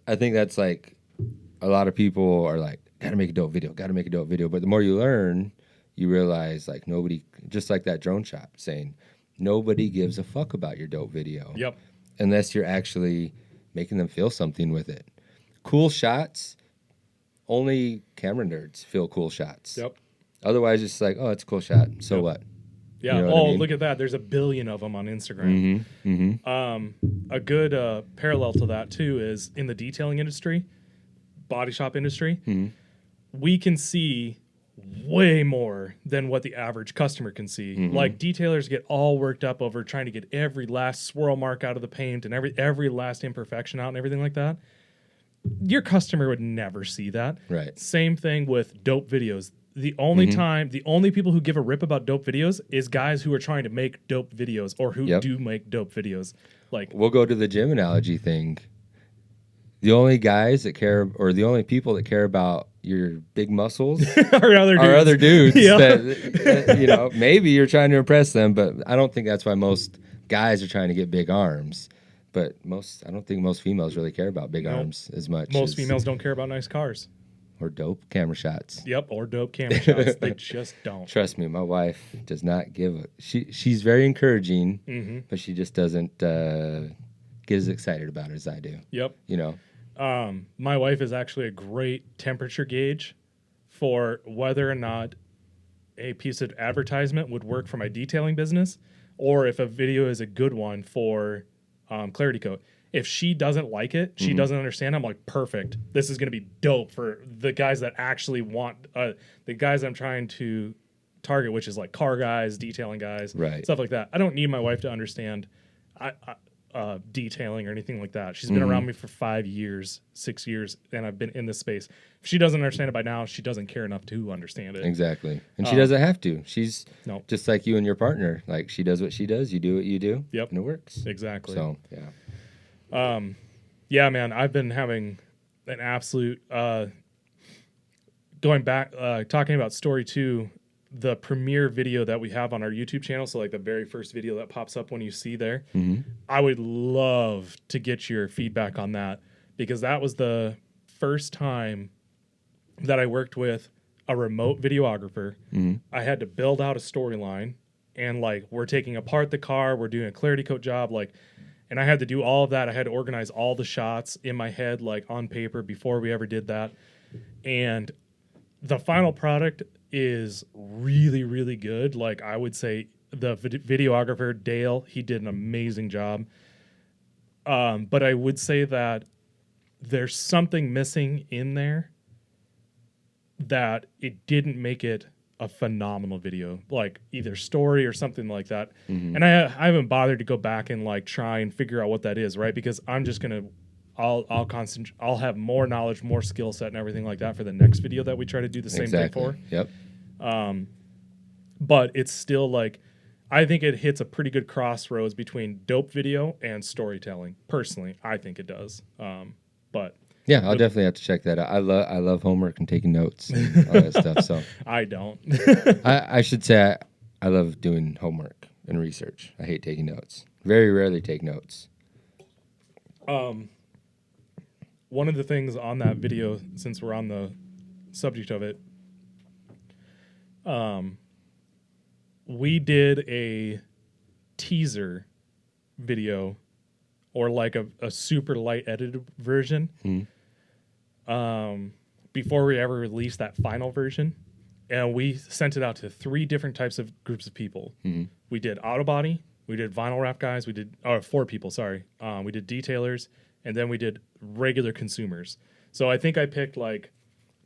I think that's like a lot of people are like, gotta make a dope video. But the more you learn, you realize like nobody, just like that drone shot saying, nobody gives a fuck about your dope video. Yep. Unless you're actually making them feel something with it. Cool shots, only camera nerds feel cool shots. Yep. Otherwise, it's like, oh, it's a cool shot. So what? Yeah. You know what I mean? Look at that. There's 1 billion of them on Instagram. A good parallel to that, too, is in the detailing industry, body shop industry, we can see way more than what the average customer can see. Like detailers get all worked up over trying to get every last swirl mark out of the paint and every last imperfection out and everything like that. Your customer would never see that. Right. Same thing with dope videos. The only people who give a rip about dope videos is guys who are trying to make dope videos or who do make dope videos. Like we'll go to the gym analogy thing. The only guys that care, or the only people that care about your big muscles are other dudes. That, you know, maybe you're trying to impress them, but I don't think that's why most guys are trying to get big arms. But I don't think most females really care about big arms as much. Most females don't care about nice cars. Or dope camera shots. Yep, or dope camera shots. They just don't. Trust me, my wife does not give a... She's very encouraging, but she just doesn't get as excited about it as I do. Yep. You know? My wife is actually a great temperature gauge for whether or not a piece of advertisement would work for my detailing business or if a video is a good one for Clarity Coat. If she doesn't like it, she doesn't understand, I'm like, perfect. This is going to be dope for the guys that actually want, the guys I'm trying to target, which is like car guys, detailing guys, stuff like that. I don't need my wife to understand detailing or anything like that. She's been around me for 5 years, 6 years, and I've been in this space. If she doesn't understand it by now, she doesn't care enough to understand it. Exactly. And she doesn't have to. She's just like you and your partner. Like, she does what she does, you do what you do, and it works. Exactly. So, yeah. Yeah, man, I've been having an absolute, going back, talking about story 2, the premiere video that we have on our YouTube channel, so like the very first video that pops up when you see there, I would love to get your feedback on that, because that was the first time that I worked with a remote videographer. I had to build out a storyline, and like we're taking apart the car, we're doing a clarity coat job, like, and I had to do all of that. I had to organize all the shots in my head, like on paper, before we ever did that. And the final product is really, really good. Like, I would say the videographer, Dale, he did an amazing job. But I would say that there's something missing in there that it didn't make it a phenomenal video, like either story or something like that. And I haven't bothered to go back and like try and figure out what that is, right? Because I'm just gonna, I'll have more knowledge, more skill set, and everything like that for the next video that we try to do the same thing for. Yep. But it's still like, I think it hits a pretty good crossroads between dope video and storytelling. Personally, I think it does. But yeah, I'll definitely have to check that out. I love homework and taking notes and all that stuff. So I don't. I should say I love doing homework and research. I hate taking notes. Very rarely take notes. One of the things on that video, since we're on the subject of it, we did a teaser video, or like a super light edited version, before we ever released that final version. And we sent it out to 3 different types of groups of people. We did auto body, we did vinyl wrap guys, we did 4 people, sorry. We did detailers, and then we did regular consumers. So I think I picked like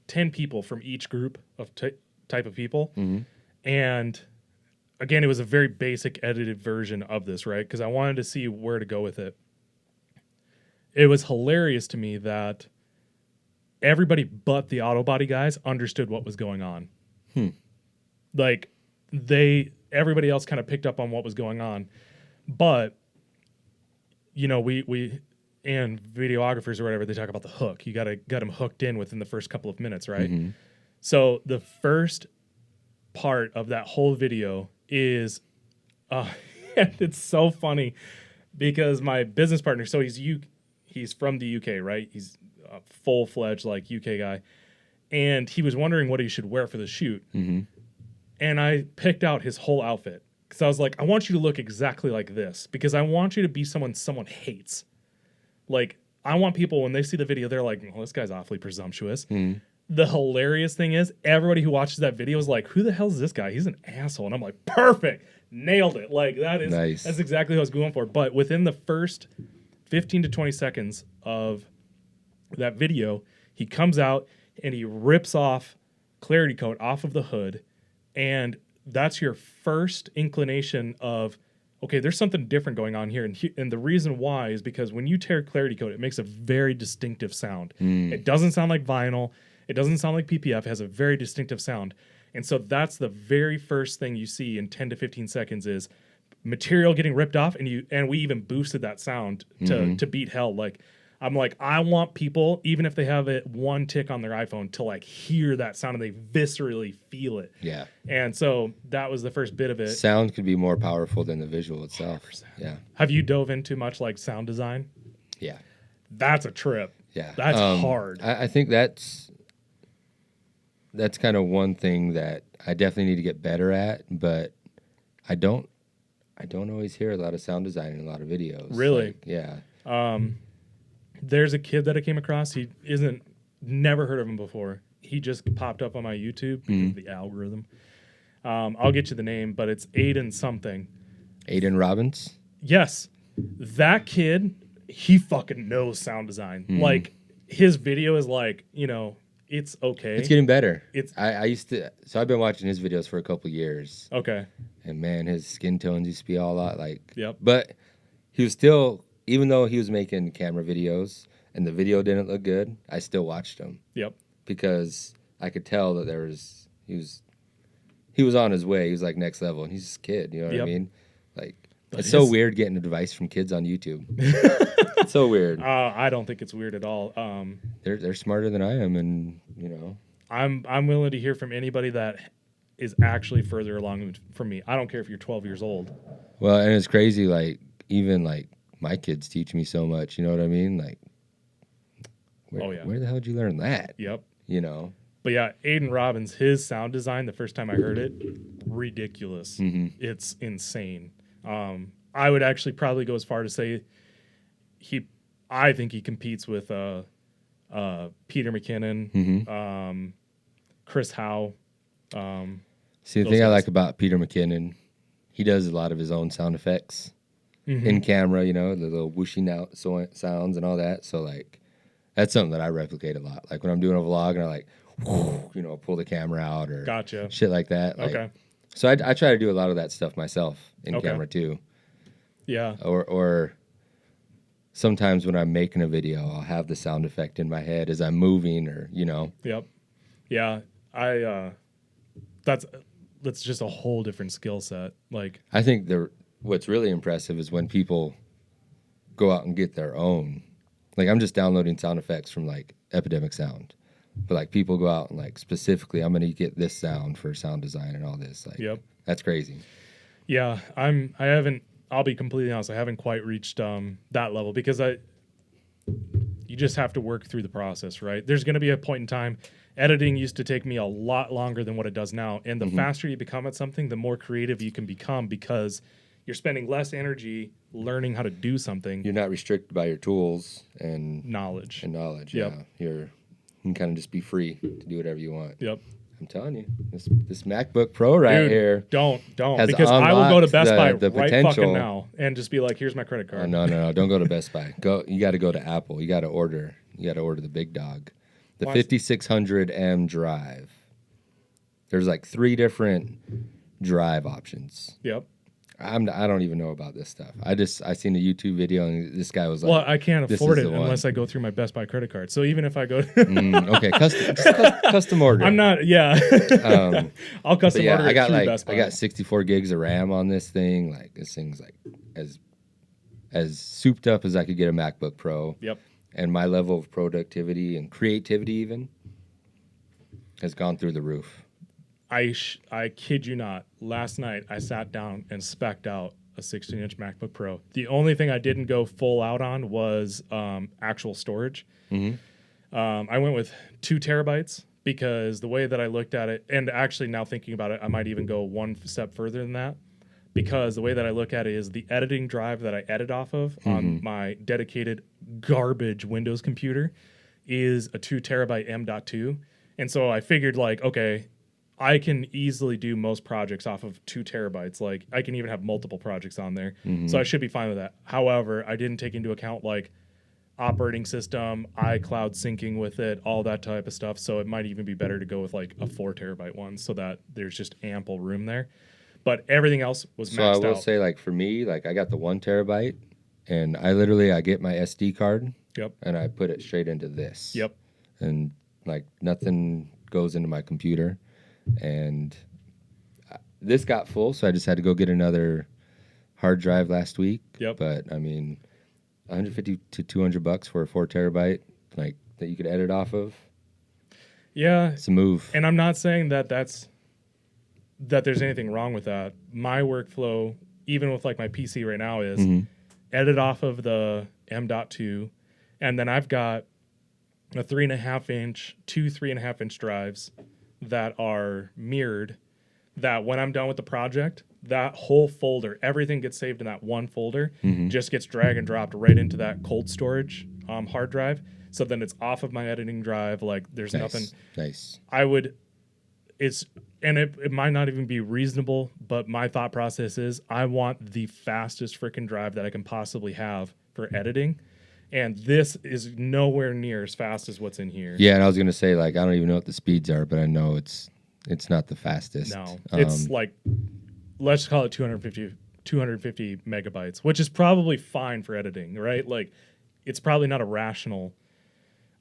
10 people from each group of type of people. And again, it was a very basic edited version of this, right? Because I wanted to see where to go with it. It was hilarious to me that everybody but the auto body guys understood what was going on. Like everybody else kind of picked up on what was going on, but you know, we and videographers or whatever, they talk about the hook. You got them hooked in within the first couple of minutes, right? So the first part of that whole video is, it's so funny because my business partner, so he's from the UK, right? He's a full-fledged like UK guy, and he was wondering what he should wear for the shoot. And I picked out his whole outfit because I was like, I want you to look exactly like this, because I want you to be someone hates. Like, I want people, when they see the video, they're like, oh, this guy's awfully presumptuous. The hilarious thing is, everybody who watches that video is like, who the hell is this guy? He's an asshole. And I'm like, perfect. Nailed it. Like, that is nice. That's exactly what I was going for. But within the first 15 to 20 seconds of that video, he comes out and he rips off clarity coat off of the hood. And that's your first inclination of, okay, there's something different going on here. And the reason why is because when you tear clarity coat, it makes a very distinctive sound. It doesn't sound like vinyl. It doesn't sound like PPF. It has a very distinctive sound. And so that's the very first thing you see in 10 to 15 seconds is material getting ripped off. And we even boosted that sound to beat hell. Like, I'm like, I want people, even if they have it one tick on their iPhone, to like hear that sound and they viscerally feel it. Yeah. And so that was the first bit of it. Sound could be more powerful than the visual itself. 100%. Yeah. Have you dove into much like sound design? Yeah. That's a trip. Yeah. That's hard. I think that's kind of one thing that I definitely need to get better at, but I don't always hear a lot of sound design in a lot of videos. Really? Like, yeah. There's a kid that I came across. He never heard of him before. He just popped up on my YouTube because of the algorithm. I'll get you the name, but it's Aiden something. Aiden Robbins? Yes. That kid, he fucking knows sound design. Like, his video is like, you know, it's okay. It's getting better. I've been watching his videos for a couple years. Okay. And man, his skin tones used to be all a lot like. Yep. But he was still, even though he was making camera videos and the video didn't look good, I still watched him. Yep. Because I could tell that he was on his way. He was like next level, and he's just a kid. You know what I mean? Like, but it's so weird getting advice from kids on YouTube. It's so weird. I don't think it's weird at all. They're smarter than I am, and you know. I'm willing to hear from anybody that is actually further along from me. I don't care if you're 12 years old. Well, and it's crazy. Like even like my kids teach me so much. You know what I mean? Like, where the hell did you learn that? Yep. You know. But yeah, Aiden Robbins, his sound design, the first time I heard it, ridiculous. It's insane. I would actually probably go as far to say I think he competes with Peter McKinnon, Chris Howe. See, the thing I like about Peter McKinnon, he does a lot of his own sound effects in camera, you know, the little whooshing out sounds and all that. So, like, that's something that I replicate a lot. Like, when I'm doing a vlog and I, like, you know, pull the camera out or shit like that. Like, Okay. So I try to do a lot of that stuff myself in camera, too. Yeah. Or sometimes when I'm making a video, I'll have the sound effect in my head as I'm moving or, you know. Yep. Yeah. That's just a whole different skill set. Like, I think what's really impressive is when people go out and get their own. Like, I'm just downloading sound effects from, like, Epidemic Sound. But, like, people go out and, like, specifically, I'm going to get this sound for sound design and all this. Like, that's crazy. Yeah. I'll be completely honest, I haven't quite reached that level because you just have to work through the process, right? There's going to be a point in time. Editing used to take me a lot longer than what it does now. And the faster you become at something, the more creative you can become because you're spending less energy learning how to do something. You're not restricted by your tools and knowledge. Yeah. You can kind of just be free to do whatever you want. Yep. I'm telling you, this MacBook Pro here. Don't because I will go to Best Buy right potential. Fucking now and just be like, here's my credit card. Oh, no, don't go to Best Buy. You got to go to Apple. You got to order the big dog. The 5600M drive. There's like 3 different drive options. Yep. I don't even know about this stuff. I seen a YouTube video and this guy was like, well, I can't afford it unless I go through my Best Buy credit card. So even if I go, okay, custom order. I'm not. Yeah. I'll custom order. Best Buy. I got 64 gigs of RAM on this thing. Like this thing's like as souped up as I could get a MacBook Pro. Yep. And my level of productivity and creativity even has gone through the roof. I kid you not. Last night I sat down and spec'd out a 16-inch MacBook Pro. The only thing I didn't go full out on was actual storage. I went with 2 terabytes because the way that I looked at it, and actually now thinking about it, I might even go one step further than that. Because the way that I look at it is the editing drive that I edit off of on my dedicated garbage Windows computer is a 2 terabyte M.2. And so I figured like, okay, I can easily do most projects off of 2 terabytes. Like I can even have multiple projects on there. So I should be fine with that. However, I didn't take into account like operating system, iCloud syncing with it, all that type of stuff. So it might even be better to go with like a 4 terabyte one so that there's just ample room there. But everything else was maxed out. So I will say, like, for me, like, I got the 1 terabyte, and I get my SD card, and I put it straight into this. Yep. And, like, nothing goes into my computer. And this got full, so I just had to go get another hard drive last week. Yep. But, I mean, $150 to $200 for a 4 terabyte, like, that you could edit off of. Yeah. It's a move. And I'm not saying that there's anything wrong with that. My workflow, even with like my PC right now, is edit off of the M.2, and then I've got a 3.5-inch, 2 3.5-inch drives that are mirrored. That when I'm done with the project, that whole folder, everything gets saved in that one folder, just gets drag and dropped right into that cold storage hard drive. So then it's off of my editing drive. Like there's nothing. Nice. It might not even be reasonable, but my thought process is I want the fastest freaking drive that I can possibly have for editing. And this is nowhere near as fast as what's in here. Yeah, and I was going to say, like, I don't even know what the speeds are, but I know it's not the fastest. No, it's like, let's call it 250 megabytes, which is probably fine for editing, right? Like, it's probably not a rational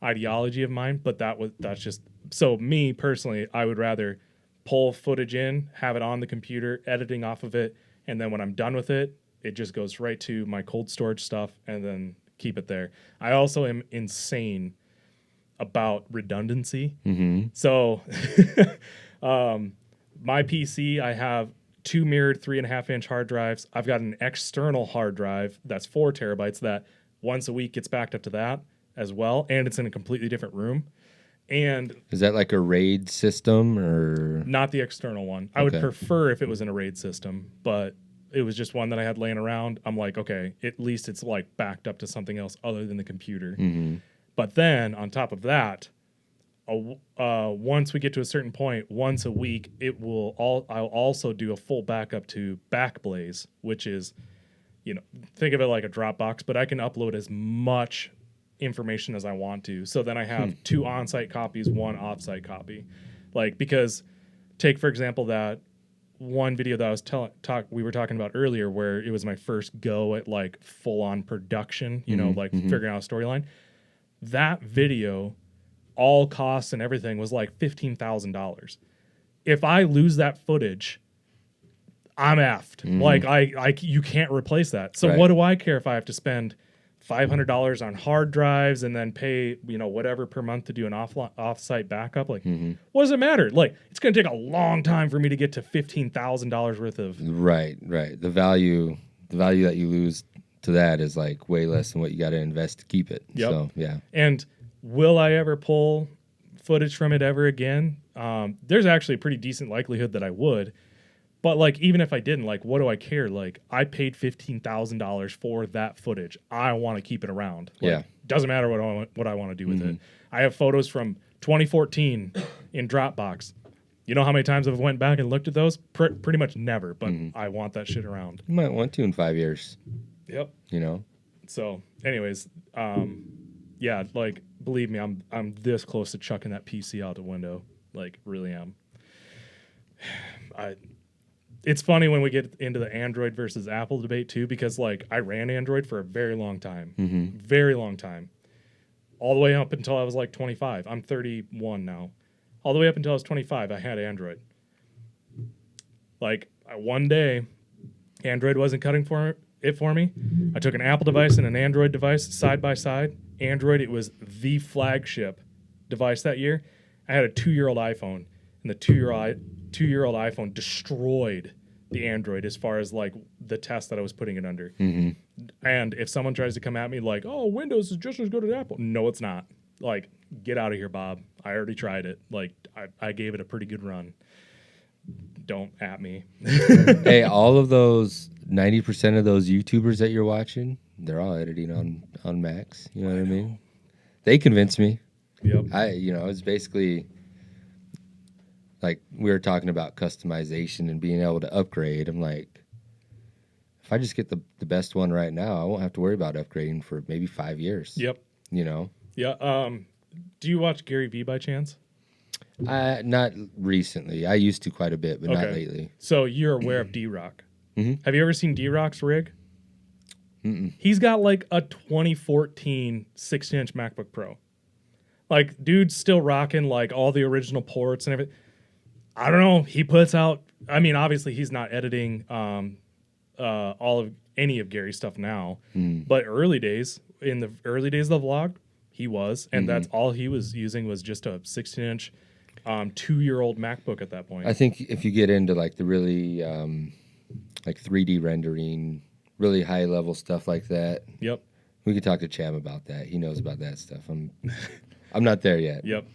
ideology of mine, but that's just, so me personally, I would rather pull footage in, have it on the computer, editing off of it, and then when I'm done with it, it just goes right to my cold storage stuff, and then keep it there. I also am insane about redundancy. So my PC, I have 2 mirrored 3.5-inch hard drives. I've got an external hard drive that's 4 terabytes that once a week gets backed up to that as well, and it's in a completely different room. And Is that like a RAID system or? not the external one. I would Okay. prefer if it was in a RAID system, but it was just one that I had laying around. I'm like, okay, at least it's like backed up to something else other than the computer. Mm-hmm. But then on top of that, once we get to a certain point, once a week, I'll also do a full backup to Backblaze, which is, think of it like a Dropbox, but I can upload as much information as I want to. So then I have 2 on-site copies, 1 off-site copy. Like, because take, for example, that one video that I was we were talking about earlier, where it was my first go at like full-on production, figuring out a storyline. That video, all costs and everything, was like $15,000. If I lose that footage, I'm effed. Like you can't replace that. So Right. what do I care if I have to spend $500 on hard drives and then pay, whatever per month to do an off-site backup? Like, what does it matter? Like, it's going to take a long time for me to get to $15,000 worth of. Right. The value that you lose to that is like way less than what you got to invest to keep it. Yep. So, yeah. And will I ever pull footage from it ever again? There's actually a pretty decent likelihood that I would. But like, even if I didn't, like, what do I care? Like, I paid $15,000 for that footage. I want to keep it around. Like, Yeah. Doesn't matter what I want to do with it. I have photos from 2014 in Dropbox. You know how many times I've went back and looked at those? Pretty much never. But I want that shit around. You might want to in 5 years, Yep. So, anyways, yeah, like, believe me, I'm this close to chucking that PC out the window. Like, really am. It's funny when we get into the Android versus Apple debate too, because like I ran Android for a very long time, very long time, all the way up until I was like 25. I'm 31 now. All the way up until I was 25, I had Android. Like one day, Android wasn't cutting it for me. I took an Apple device and an Android device side by side. Android, it was the flagship device that year. I had a 2-year-old iPhone, and the 2-year-old iPhone destroyed the Android as far as like the test that I was putting it under. And if someone tries to come at me like, oh, Windows is just as good as Apple. No, it's not. Like, get out of here, Bob. I already tried it. Like, I gave it a pretty good run. Don't at me. Hey, all of those 90% of those YouTubers that you're watching, they're all editing on Macs. You know what I mean? They convinced me. Yep. It's basically like we were talking about customization and being able to upgrade. I'm like, if I just get the best one right now, I won't have to worry about upgrading for maybe 5 years. Yep. Yeah. Do you watch Gary Vee by chance? Not recently. I used to quite a bit, but not lately. So you're aware of D-Rock. Have you ever seen D-Rock's rig? Mm-mm. He's got like a 2014 6-inch MacBook Pro. Like, dude's still rocking like all the original ports and everything. I don't know. He puts out, I mean, obviously he's not editing any of Gary's stuff now, but in the early days of the vlog, he was, and that's all he was using was just a 16-inch 2-year-old MacBook at that point. I think if you get into like the really like 3D rendering, really high level stuff like that. Yep. We could talk to Cham about that. He knows about that stuff. I'm not there yet. Yep.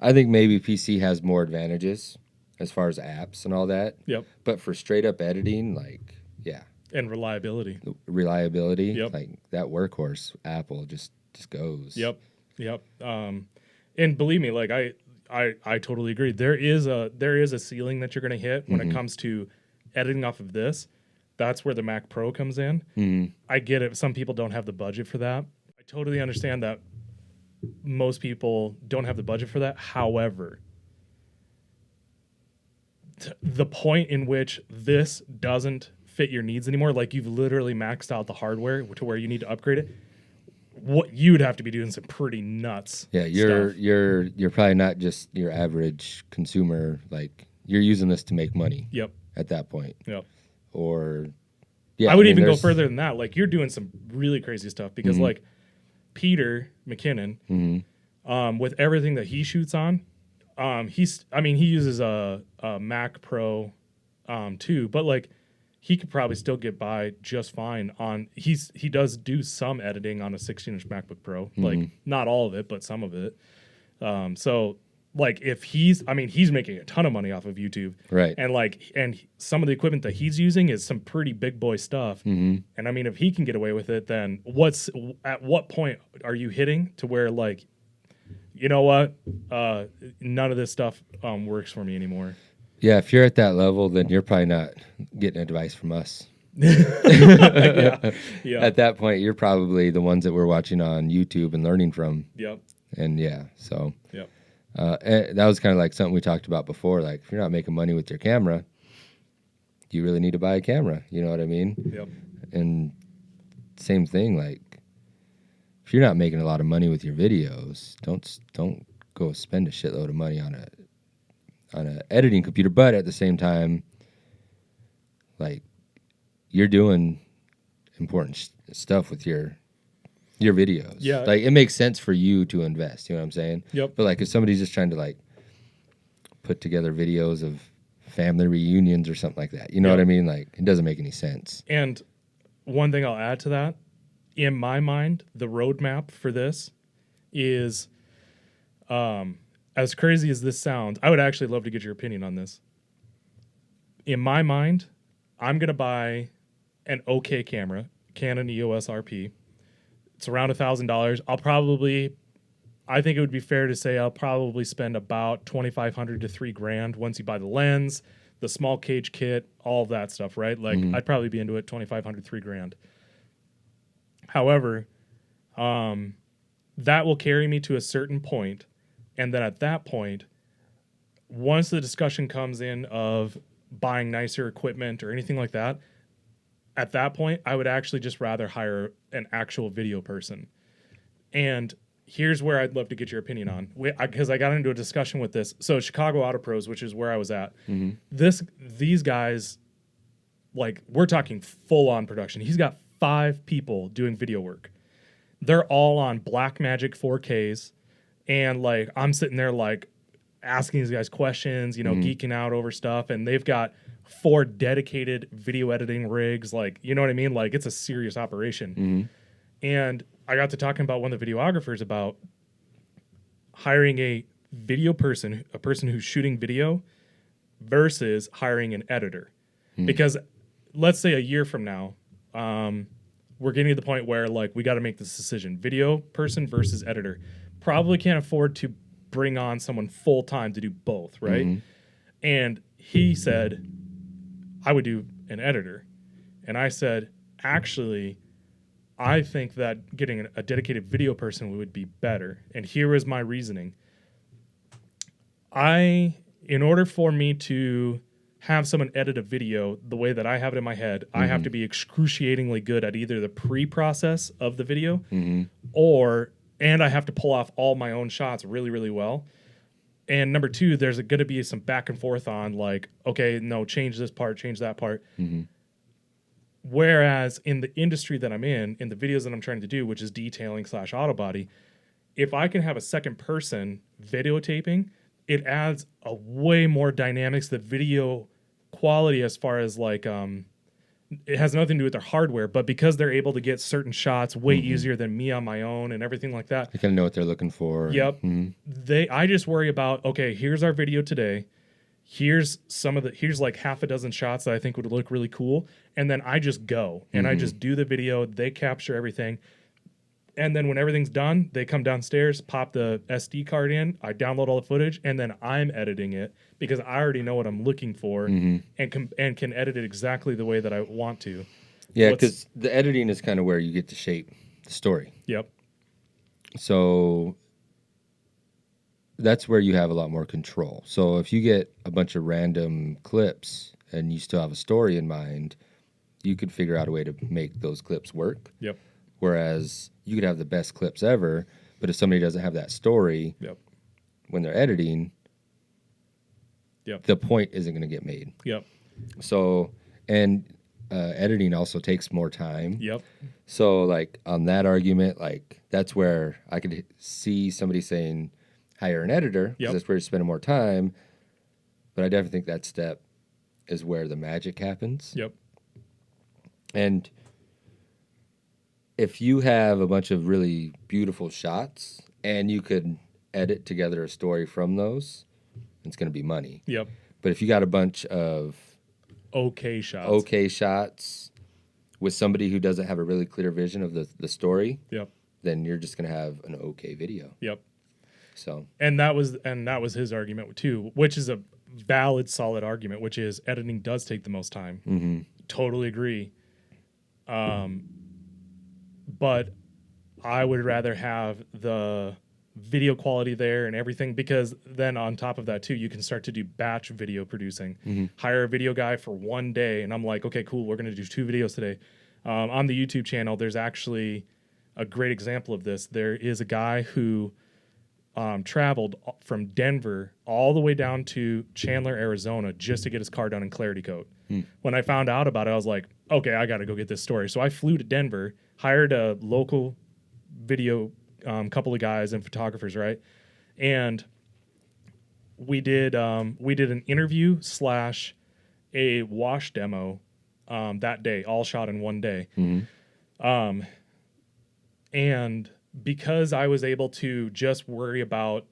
I think maybe PC has more advantages as far as apps and all that. Yep. But for straight up editing, like, yeah. And reliability. Reliability. Yep. Like that workhorse, Apple just goes. Yep. And believe me, like I totally agree. There is a ceiling that you're going to hit when it comes to editing off of this. That's where the Mac Pro comes in. I get it. Some people don't have the budget for that. I totally understand that most people don't have the budget for that. However, the point in which this doesn't fit your needs anymore, like you've literally maxed out the hardware to where you need to upgrade it, what you'd have to be doing some pretty nuts. Yeah, stuff. you're probably not just your average consumer. Like you're using this to make money. Yep. At that point. Yep. Or yeah, I would even go further than that. Like you're doing some really crazy stuff because like Peter McKinnon, with everything that he shoots on, he uses a Mac Pro too, but like he could probably still get by just fine on he does do some editing on a 16-inch MacBook Pro, like not all of it, but some of it. So like if he's making a ton of money off of YouTube, Right. And some of the equipment that he's using is some pretty big boy stuff. And I mean, if he can get away with it, then at what point are you hitting to where like, you know what, none of this stuff works for me anymore. Yeah, if you're at that level, then you're probably not getting advice from us. Yeah. At that point, you're probably the ones that we're watching on YouTube and learning from. Yep. And yeah, so Yep. and that was kind of like something we talked about before. Like, if you're not making money with your camera, do you really need to buy a camera? You know what I mean? Yep. And same thing, like, if you're not making a lot of money with your videos, don't go spend a shitload of money on an editing computer. But at the same time, like, you're doing important stuff with your videos. Yeah. Like, it makes sense for you to invest. You know what I'm saying? Yep. But like, if somebody's just trying to like put together videos of family reunions or something like that, you know Yep. what I mean? Like, it doesn't make any sense. And one thing I'll add to that, in my mind, the roadmap for this is, as crazy as this sounds, I would actually love to get your opinion on this. In my mind, I'm going to buy an okay camera, Canon EOS RP. It's around $1,000. I think it would be fair to say I'll probably spend about $2,500 to $3,000 once you buy the lens, the small cage kit, all of that stuff, right? Like, I'd probably be into it $2,500, $3,000. However, that will carry me to a certain point, and then at that point, once the discussion comes in of buying nicer equipment or anything like that, at that point, I would actually just rather hire an actual video person. And here's where I'd love to get your opinion on, because I got into a discussion with this. So Chicago Auto Pros, which is where I was at, these guys, like, we're talking full-on production. He's got 5 people doing video work. They're all on Blackmagic 4Ks, and like I'm sitting there like asking these guys questions, you know, geeking out over stuff, and they've got 4 dedicated video editing rigs, like, you know what I mean? Like, it's a serious operation. And I got to talking about one of the videographers about hiring a video person, a person who's shooting video, versus hiring an editor. Because let's say a year from now, we're getting to the point where like we got to make this decision: video person versus editor. Probably can't afford to bring on someone full time to do both, right? And he said, I would do an editor. And I said, actually, I think that getting a dedicated video person would be better. And here is my reasoning. In order for me to have someone edit a video the way that I have it in my head, I have to be excruciatingly good at either the pre-process of the video and I have to pull off all my own shots really, really well. And number 2, there's going to be some back and forth on like, okay, no, change this part, change that part. Whereas in the industry that I'm in the videos that I'm trying to do, which is detailing / auto body, if I can have a second person videotaping, it adds a way more dynamics. The video quality, as far as like, it has nothing to do with their hardware, but because they're able to get certain shots way easier than me on my own and everything like that. You kind of know what they're looking for. Yep. I just worry about, okay, here's our video today. Here's like half a dozen shots that I think would look really cool. And then I just go and I just do the video. They capture everything. And then when everything's done, they come downstairs, pop the SD card in, I download all the footage, and then I'm editing it because I already know what I'm looking for and can edit it exactly the way that I want to. Yeah, because the editing is kind of where you get to shape the story. Yep. So that's where you have a lot more control. So if you get a bunch of random clips and you still have a story in mind, you could figure out a way to make those clips work. Yep. Whereas you could have the best clips ever, but if somebody doesn't have that story when they're editing, the point isn't going to get made. Yep. So, and editing also takes more time. Yep. So, like, on that argument, like, that's where I could see somebody saying, hire an editor, because Yep. that's where you're spending more time. But I definitely think that step is where the magic happens. Yep. And if you have a bunch of really beautiful shots and you could edit together a story from those, it's going to be money. Yep. But if you got a bunch of Okay shots. okay shots with somebody who doesn't have a really clear vision of the story, Yep. then you're just going to have an okay video. Yep. So, And that was his argument too, which is a valid, solid argument, which is editing does take the most time. Totally agree. But I would rather have the video quality there and everything, because then on top of that too, you can start to do batch video producing. Hire a video guy for one day, and I'm like, okay, cool, we're going to do 2 videos today. On the YouTube channel, there's actually a great example of this. There is a guy who traveled from Denver all the way down to Chandler, Arizona, just to get his car done in Clarity Coat. When I found out about it, I was like, okay, I got to go get this story. So I flew to Denver, hired a local video couple of guys and photographers, right? And we did an interview / a wash demo that day, all shot in one day. And because I was able to just worry about,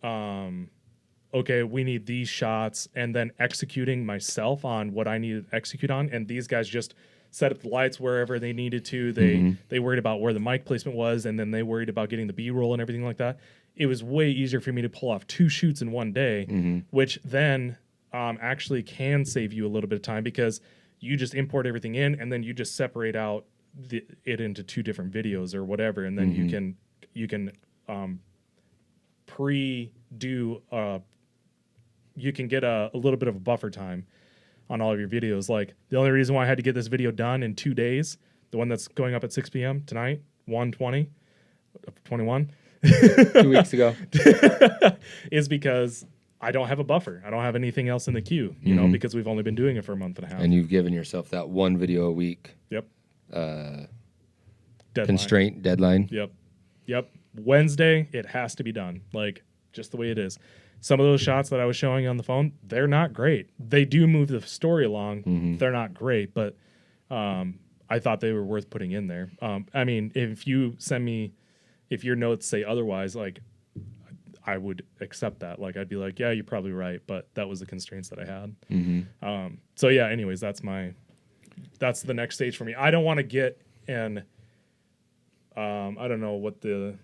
okay, we need these shots, and then executing myself on what I needed to execute on, and these guys just set up the lights wherever they needed to. They worried about where the mic placement was, and then they worried about getting the B-roll and everything like that. It was way easier for me to pull off 2 shoots in one day, which then actually can save you a little bit of time, because you just import everything in, and then you just separate out it into 2 different videos or whatever, and then you can pre-do you can get a little bit of a buffer time on all of your videos. Like, the only reason why I had to get this video done in 2 days, the one that's going up at 6 p.m. tonight, 1/20/21, 2 weeks ago, is because I don't have a buffer. I don't have anything else in the queue, you know, because we've only been doing it for a month and a half. and you've given yourself that 1 video a week Yep. constraint deadline. Yep. Wednesday, it has to be done. Like, just the way it is. Some of those shots that I was showing you on the phone, they're not great. They do move the story along. They're not great, but I thought they were worth putting in there. I mean, if you send me, if your notes say otherwise, like, I would accept that. Like, I'd be like, yeah, you're probably right, but that was the constraints that I had. So yeah, anyways, that's the next stage for me. I don't want to get in, I don't know what the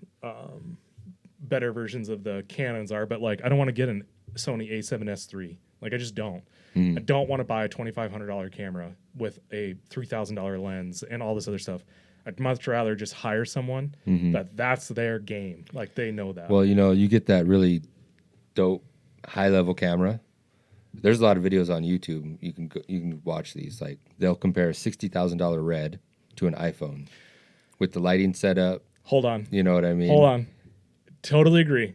better versions of the Canons are, but like, I don't want to get an Sony a7S III. Like, I just don't. I don't want to buy a $2,500 camera with a $3,000 lens and all this other stuff. I'd much rather just hire someone that's their game. Like, they know that. Well, you know, you get that really dope high-level camera. There's a lot of videos on YouTube. You can watch these. Like, they'll compare a $60,000 Red to an iPhone with the lighting setup. Hold on. You know what I mean? Hold on. Totally agree.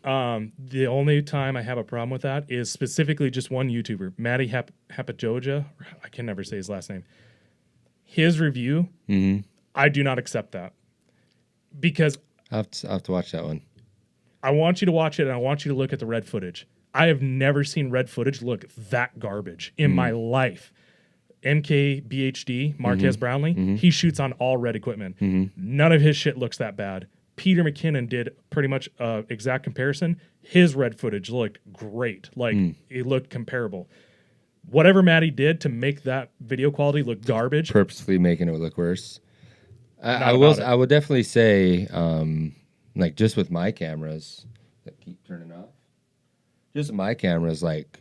The only time I have a problem with that is specifically just one YouTuber, Matty Hapajoja. I can never say his last name. His review, I do not accept that, because I'll have to watch that one. I want you to watch it, and I want you to look at the red footage. I have never seen red footage look that garbage in my life. MKBHD, Marquez Brownlee, he shoots on all red equipment. None of his shit looks that bad. Peter McKinnon did pretty much exact comparison. His red footage looked great. Like, it looked comparable. Whatever Matty did to make that video quality look garbage, Purposely making it look worse. I will definitely say, like, just with my cameras that keep turning off, just my cameras, like,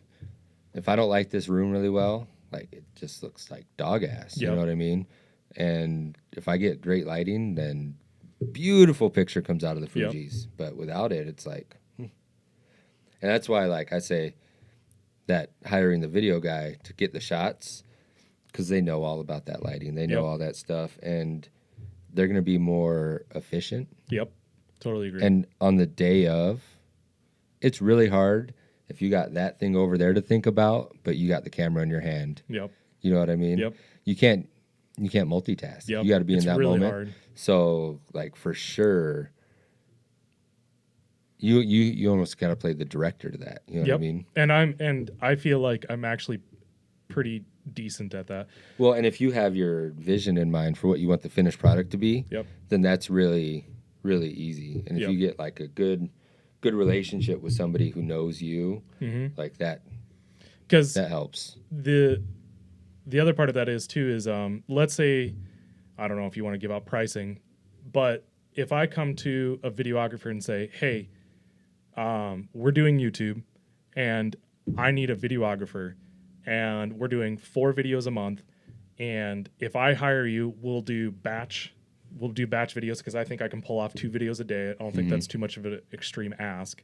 if I don't like this room really well, like, it just looks like dog ass. You know what I mean? And if I get great lighting, then beautiful picture comes out of the Fujis. But without it, it's like, and that's why, like, I say that hiring the video guy to get the shots, because they know all about that lighting. They know all that stuff, and they're going to be more efficient. Yep. Totally agree. And on the day of, it's really hard if you got that thing over there to think about, but you got the camera in your hand. Yep. You know what I mean? Yep. You can't multitask. Yep. You got to be in that really moment. hard. So, like, for sure, You almost got to play the director to that. You know what I mean? And I feel like I'm actually pretty decent at that. Well, and if you have your vision in mind for what you want the finished product to be, Yep. then that's really, really easy. And if Yep. you get like a good relationship with somebody who knows you, like that Because helps. the other part of that is too is let's say, I don't know if you want to give out pricing, but if I come to a videographer and say, hey, we're doing YouTube and I need a videographer and we're doing 4 videos a month, and if I hire you, we'll do batch videos because I think I can pull off 2 videos a day. I don't think that's too much of an extreme ask.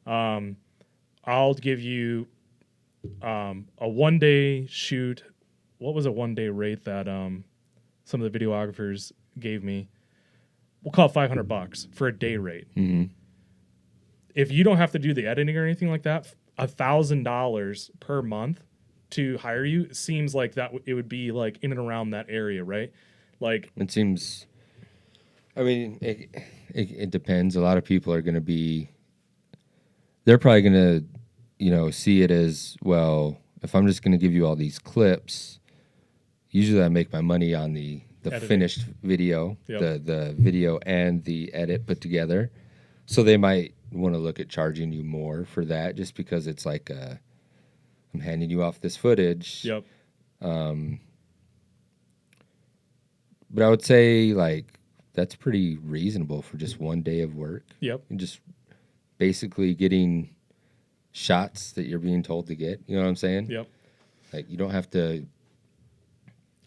I'll give you a 1-day shoot. What was a 1-day rate that some of the videographers gave me? We'll call it $500 for a day rate. If you don't have to do the editing or anything like that, $1,000 per month to hire you seems like that it would be like in and around that area, right? Like It seems. I mean, it depends. A lot of people are going to be. They're probably going to, see it as, well, if I'm just going to give you all these clips, usually I make my money on the finished video, the video and the edit put together. So they might want to look at charging you more for that, just because it's like I'm handing you off this footage. Yep. But I would say like that's pretty reasonable for just 1 day of work. Yep. And just basically getting shots that you're being told to get. You know what I'm saying? Yep. Like you don't have to.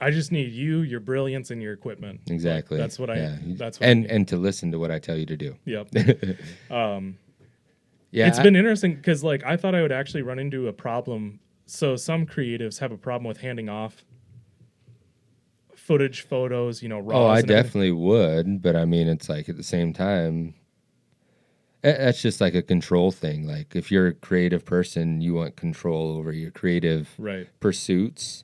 I just need you, your brilliance, and your equipment. Exactly. Like, that's what I. And to listen to what I tell you to do. Yep. Yeah. It's been interesting because like I thought I would actually run into a problem. So some creatives have a problem with handing off footage, photos, raws. Oh, I and everything. definitely would, but I mean, it's like at the same time, that's just like a control thing. Like if you're a creative person, you want control over your creative pursuits,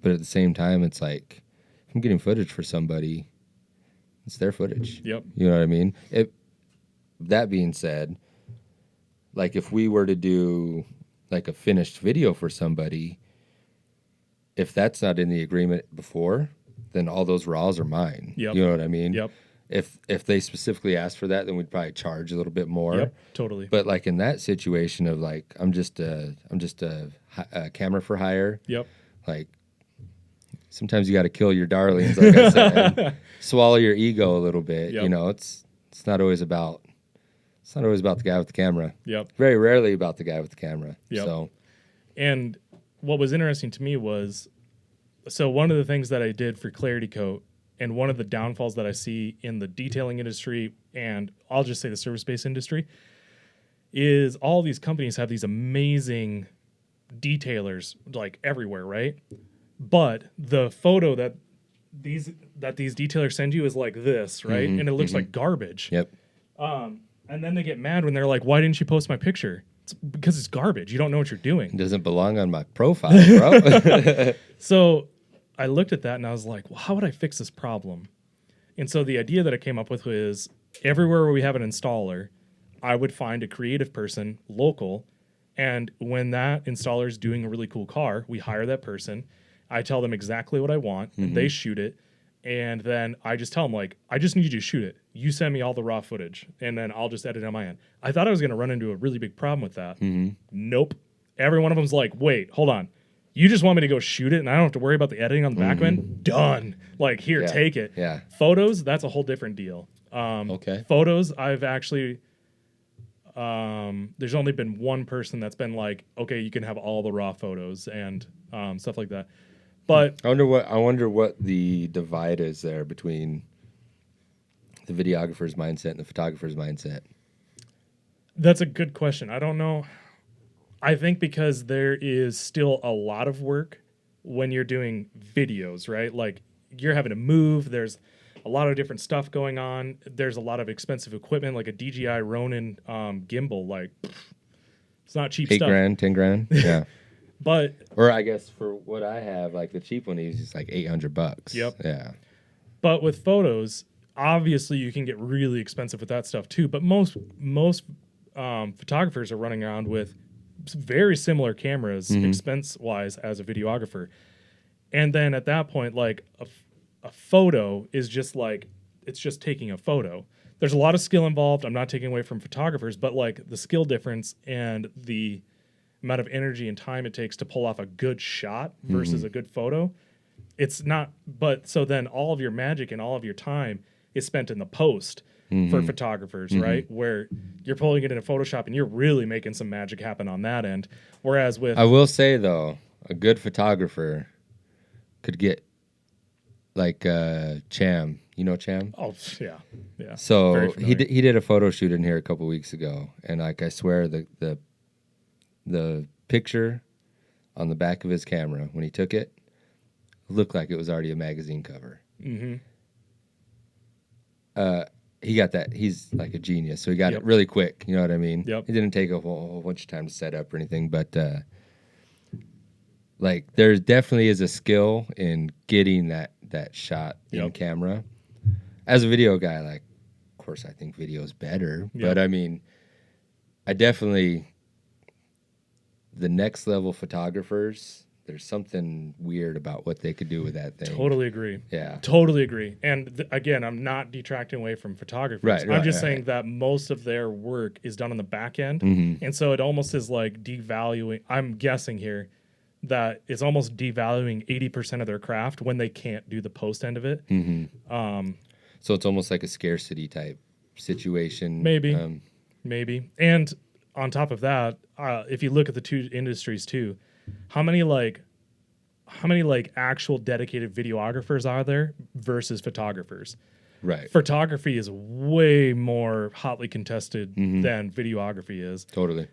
but at the same time, it's like if I'm getting footage for somebody, it's their footage. Yep. You know what I mean? That being said, like if we were to do like a finished video for somebody, if that's not in the agreement before, then all those raws are mine. Yep. You know what I mean? Yep. If they specifically asked for that, then we'd probably charge a little bit more. Yep. Totally. But like in that situation of like I'm just a camera for hire. Yep. Like sometimes you got to kill your darlings, like I said, swallow your ego a little bit. Yep. It's not always about the guy with the camera. Yep. Very rarely about the guy with the camera. Yep. So, and what was interesting to me was, so one of the things that I did for Clarity Coat, and one of the downfalls that I see in the detailing industry, and I'll just say the service-based industry, is all these companies have these amazing detailers like everywhere, right? But the photo that these detailers send you is like this, right? And it looks like garbage. yep. And then they get mad when they're like, "Why didn't you post my picture?" It's because it's garbage. You don't know what you're doing. It doesn't belong on my profile, bro. So I looked at that and I was like, well, how would I fix this problem? And so the idea that I came up with was everywhere where we have an installer, I would find a creative person local. And when that installer is doing a really cool car, we hire that person. I tell them exactly what I want. And they shoot it. And then I just tell them, like, I just need you to shoot it. You send me all the raw footage, and then I'll just edit on my end. I thought I was going to run into a really big problem with that. Nope. Every one of them's like, wait, hold on. You just want me to go shoot it, and I don't have to worry about the editing on the back end? Done. Like, here, take it. Yeah. Photos, that's a whole different deal. Okay. Photos, I've actually... there's only been one person that's been like, okay, you can have all the raw photos and stuff like that. But I wonder what the divide is there between the videographer's mindset and the photographer's mindset. that's a good question. I don't know. I think because there is still a lot of work when you're doing videos, right? Like you're having to move. There's a lot of different stuff going on. There's a lot of expensive equipment, like a DJI Ronin gimbal. Like it's not cheap stuff. $8,000, $10,000. Yeah. But Or I guess for what I have, like the cheap one is just like $800. Yep. Yeah. But with photos, obviously you can get really expensive with that stuff too. But most photographers are running around with very similar cameras, expense wise, as a videographer. And then at that point, like a photo is just like, it's just taking a photo. There's a lot of skill involved. I'm not taking away from photographers, but like the skill difference and the amount of energy and time it takes to pull off a good shot versus a good photo, it's not. But so then all of your magic and all of your time is spent in the post for photographers, right? Where you're pulling it into Photoshop and you're really making some magic happen on that end. Whereas with I will say though, a good photographer could get like Cham. You know Cham? oh yeah, yeah. So Very he familiar. he did a photo shoot in here a couple weeks ago, and like I swear the picture on the back of his camera when he took it looked like it was already a magazine cover. He got that. He's like a genius, so he got Yep. it really quick. You know what I mean? Yep. He didn't take a whole bunch of time to set up or anything, but like there definitely is a skill in getting that shot in Yep. camera. As a video guy, like, of course, I think video is better, Yep. but I mean, I definitely the next level photographers. There's something weird about what they could do with that thing. Totally agree. Yeah. Totally agree. And again, I'm not detracting away from photographers. Right, I'm right, just right, saying right. that most of their work is done on the back end. Mm-hmm. And so it almost is like devaluing. I'm guessing here that it's almost devaluing 80% of their craft when they can't do the post end of it. Mm-hmm. So it's almost like a scarcity type situation. Maybe. Maybe. And on top of that, if you look at the two industries too, how many actual dedicated videographers are there versus photographers? Right. Photography is way more hotly contested than videography is. Totally.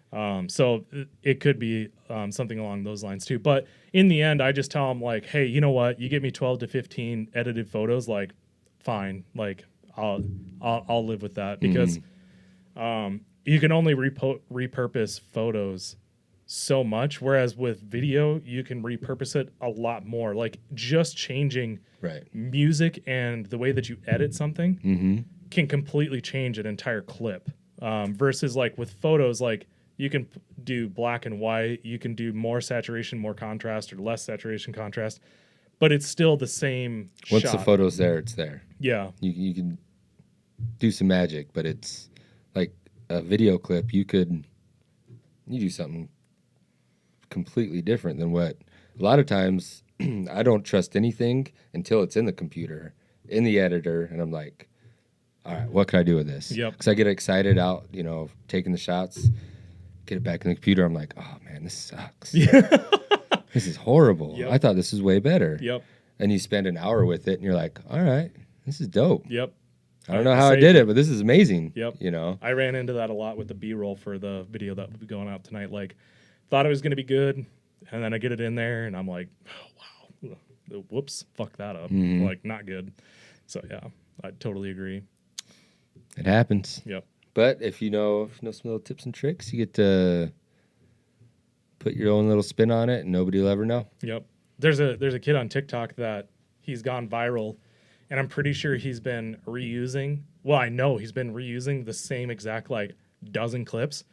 So it could be something along those lines too. But in the end, I just tell them like, hey, you know what? You get me 12 to 15 edited photos, like, fine. Like, I'll live with that because you can only repurpose photos so much, whereas with video, you can repurpose it a lot more. Like just changing Right. music and the way that you edit something can completely change an entire clip. Versus like with photos, like you can do black and white, you can do more saturation, more contrast, or less saturation contrast, but it's still the same Once shot. the photo's there, it's there. Yeah. You can do some magic, but it's like a video clip. You do something completely different than what a lot of times I don't trust anything until it's in the computer, in the editor, and I'm like, all right, what can I do with this? Yep. Because I get excited out, taking the shots, get it back in the computer. I'm like, oh man, this sucks. This is horrible. Yep. I thought this was way better. Yep. And you spend an hour with it, and you're like, all right, this is dope. Yep. I don't know how I did it, but this is amazing. Yep. I ran into that a lot with the B-roll for the video that will be going out tonight. Like, thought it was going to be good, and then I get it in there, and I'm like, oh, wow, whoops, fuck that up. Like, not good. So, yeah, I totally agree. It happens. Yep. But if you know some little tips and tricks, you get to put your own little spin on it, and nobody will ever know. Yep. There's a kid on TikTok that he's gone viral, and I'm pretty sure he's been reusing. Well, I know he's been reusing the same exact like dozen clips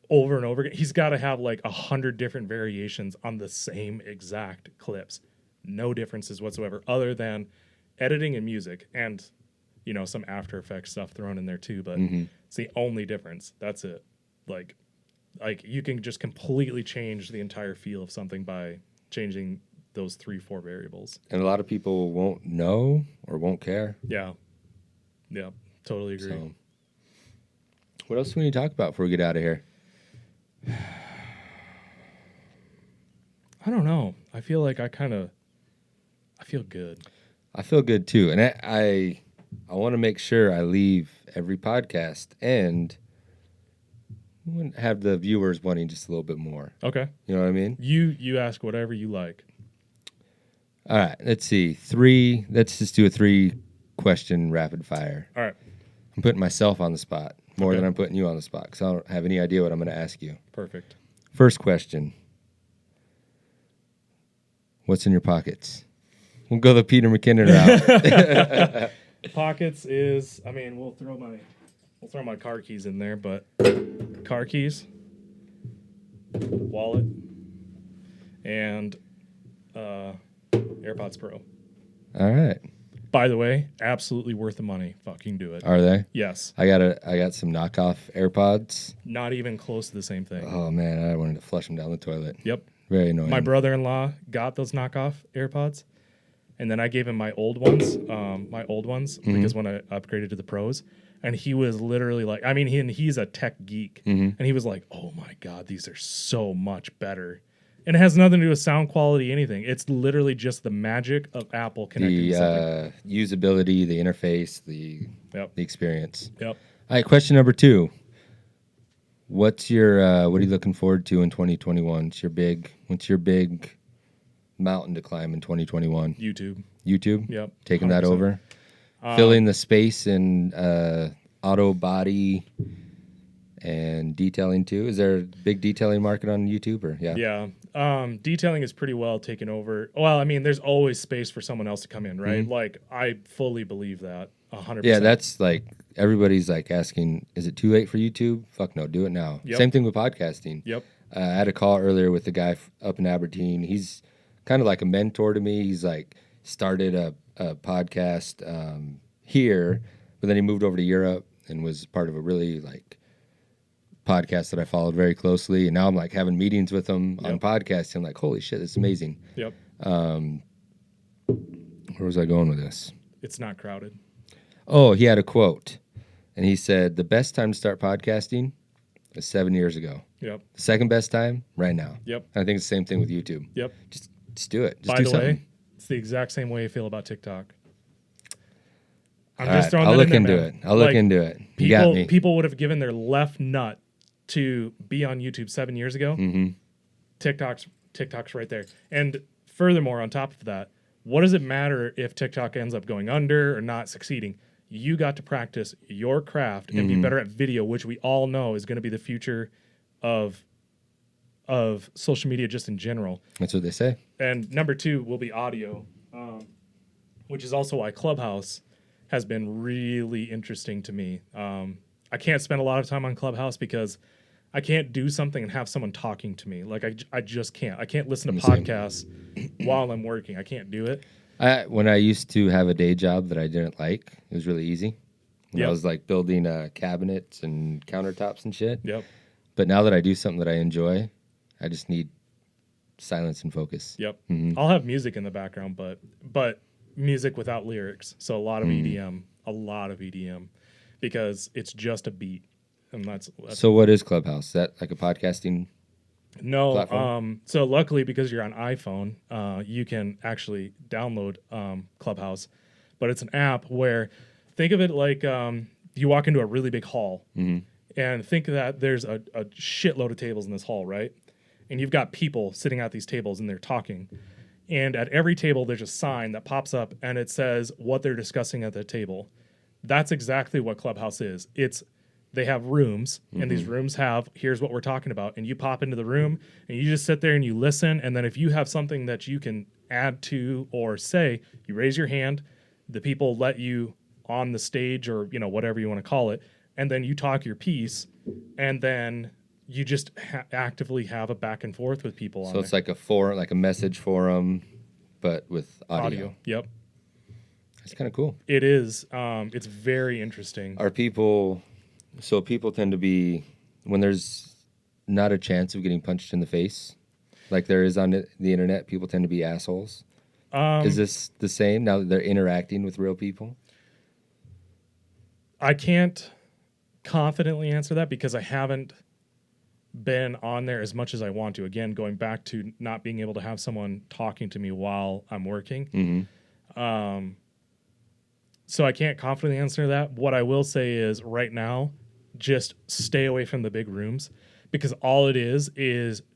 over and over again. He's got to have like 100 different variations on the same exact clips. No differences whatsoever, other than editing and music, and some After Effects stuff thrown in there too. But it's the only difference. That's it. Like you can just completely change the entire feel of something by changing those 3-4 variables. And a lot of people won't know or won't care. Yeah. Yeah. Totally agree. So, what else do we need to talk about before we get out of here? I don't know. I feel like I feel good. I feel good too, and I want to make sure I leave every podcast and have the viewers wanting just a little bit more. Okay. You know what I mean? You ask whatever you like. All right. Let's see. Let's just do a 3-question rapid fire. All right. I'm putting myself on the spot more Okay. than I'm putting you on the spot because I don't have any idea what I'm going to ask you. Perfect. First question. What's in your pockets? We'll go the Peter McKinnon route. Pockets is, we'll throw my car keys in there, but car keys, wallet, and AirPods Pro. All right. By the way, absolutely worth the money. Fucking do it. Are they? Yes. I got some knockoff AirPods. Not even close to the same thing. Oh man, I wanted to flush them down the toilet. Yep. Very annoying. My brother-in-law got those knockoff AirPods, and then I gave him my old ones, because when I upgraded to the Pros, and he was literally like, I mean, he's a tech geek, and he was like, oh my God, these are so much better. And it has nothing to do with sound quality, anything. It's literally just the magic of Apple connecting the to something. usability, the interface, the experience. Yep. All right, question number 2. What's your what are you looking forward to in 2021? What's your big mountain to climb in 2021? YouTube? Yep. Taking 100%. that over? Filling the space in auto body and detailing too. Is there a big detailing market on YouTube or Yeah. Detailing is pretty well taken over. Well, I mean, there's always space for someone else to come in, right? Like, I fully believe that 100%. Yeah, that's like everybody's like asking, is it too late for YouTube? Fuck no, do it now. Yep. Same thing with podcasting. Yep. I had a call earlier with the guy up in Aberdeen. He's kind of like a mentor to me. He's like started a podcast here, but then he moved over to Europe and was part of a really like podcast that I followed very closely. And now I'm like having meetings with him on podcasts. I'm like, holy shit, this is amazing. Yep. Where was I going with this? It's not crowded. Oh, he had a quote, and he said, the best time to start podcasting is 7 years ago. Yep. The second best time, right now. Yep. And I think it's the same thing with YouTube. Yep. Just do it. Just By do the something. way, it's the exact same way I feel about TikTok. I'm All just right, throwing I'll that look in there, into man. it. I'll look into it. You got me. People would have given their left nut to be on YouTube 7 years ago. Mm-hmm. TikTok's right there. And furthermore, on top of that, what does it matter if TikTok ends up going under or not succeeding? You got to practice your craft and be better at video, which we all know is going to be the future of social media just in general. That's what they say. And number 2 will be audio, which is also why Clubhouse has been really interesting to me. I can't spend a lot of time on Clubhouse because I can't do something and have someone talking to me. Like, I just can't. I can't listen to podcasts while I'm working. I can't do it. When I used to have a day job that I didn't like, it was really easy. When I Yep. was like building cabinets and countertops and shit. Yep. But now that I do something that I enjoy, I just need silence and focus. Yep. I'll have music in the background, but music without lyrics. So a lot of EDM, because it's just a beat, and that's So what is Clubhouse? Is that like a podcasting? no. platform? So luckily, because you're on iPhone, you can actually download Clubhouse, but it's an app where, think of it like you walk into a really big hall, and think that there's a shitload of tables in this hall, right? And you've got people sitting at these tables and they're talking. And at every table, there's a sign that pops up and it says what they're discussing at the table. That's exactly what Clubhouse is. They have rooms, and these rooms have, here's what we're talking about. And you pop into the room and you just sit there and you listen. And then if you have something that you can add to or say, you raise your hand, the people let you on the stage or, whatever you want to call it. And then you talk your piece, and then you just actively have a back and forth with people on So it's like a forum, like a message forum, but with audio. Yep. That's kind of cool. It is. It's very interesting. So people tend to be, when there's not a chance of getting punched in the face, like there is on the internet, people tend to be assholes. Is this the same now that they're interacting with real people? I can't confidently answer that because I haven't been on there as much as I want to. Again, going back to not being able to have someone talking to me while I'm working. So I can't confidently answer that. What I will say is right now, just stay away from the big rooms because all it is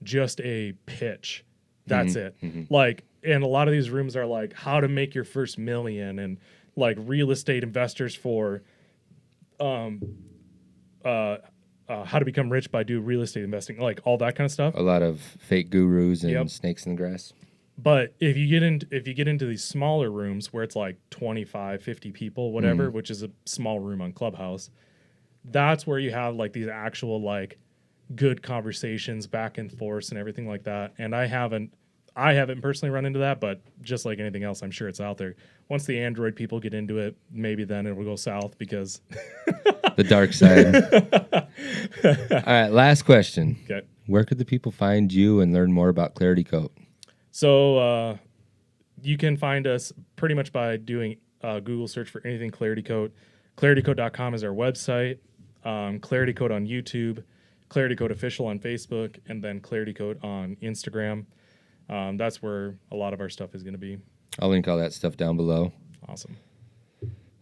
just a pitch. That's it. Like, and a lot of these rooms are like how to make your first million and like real estate investors for how to become rich by doing real estate investing, like all that kind of stuff. A lot of fake gurus and snakes in the grass. But if you get into these smaller rooms where it's like 25, 50 people, whatever, which is a small room on Clubhouse, that's where you have like these actual like good conversations back and forth and everything like that. And I haven't personally run into that, but just like anything else, I'm sure it's out there. Once the Android people get into it, maybe then it will go south because The dark side. All right, last question. okay. Where could the people find you and learn more about Clarity Coat? So you can find us pretty much by doing Google search for anything Clarity Coat. ClarityCoat.com is our website. Clarity Coat on YouTube, Clarity Coat Official on Facebook, and then Clarity Coat on Instagram. That's where a lot of our stuff is going to be. I'll link all that stuff down below. Awesome.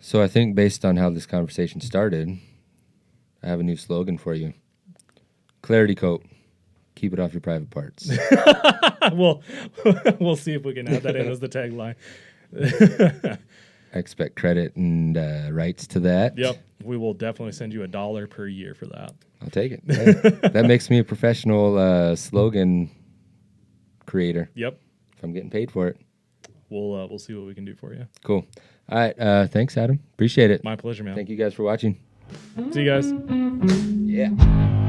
So I think based on how this conversation started, I have a new slogan for you. Clarity Coat. Keep it off your private parts. We'll see if we can add that in as the tagline. I expect credit and rights to that. Yep. We will definitely send you $1 per year for that. I'll take it. That makes me a professional slogan creator. Yep. If I'm getting paid for it. We'll see what we can do for you. Cool. All right. Thanks, Adam. Appreciate it. My pleasure, man. Thank you guys for watching. See you guys. Yeah.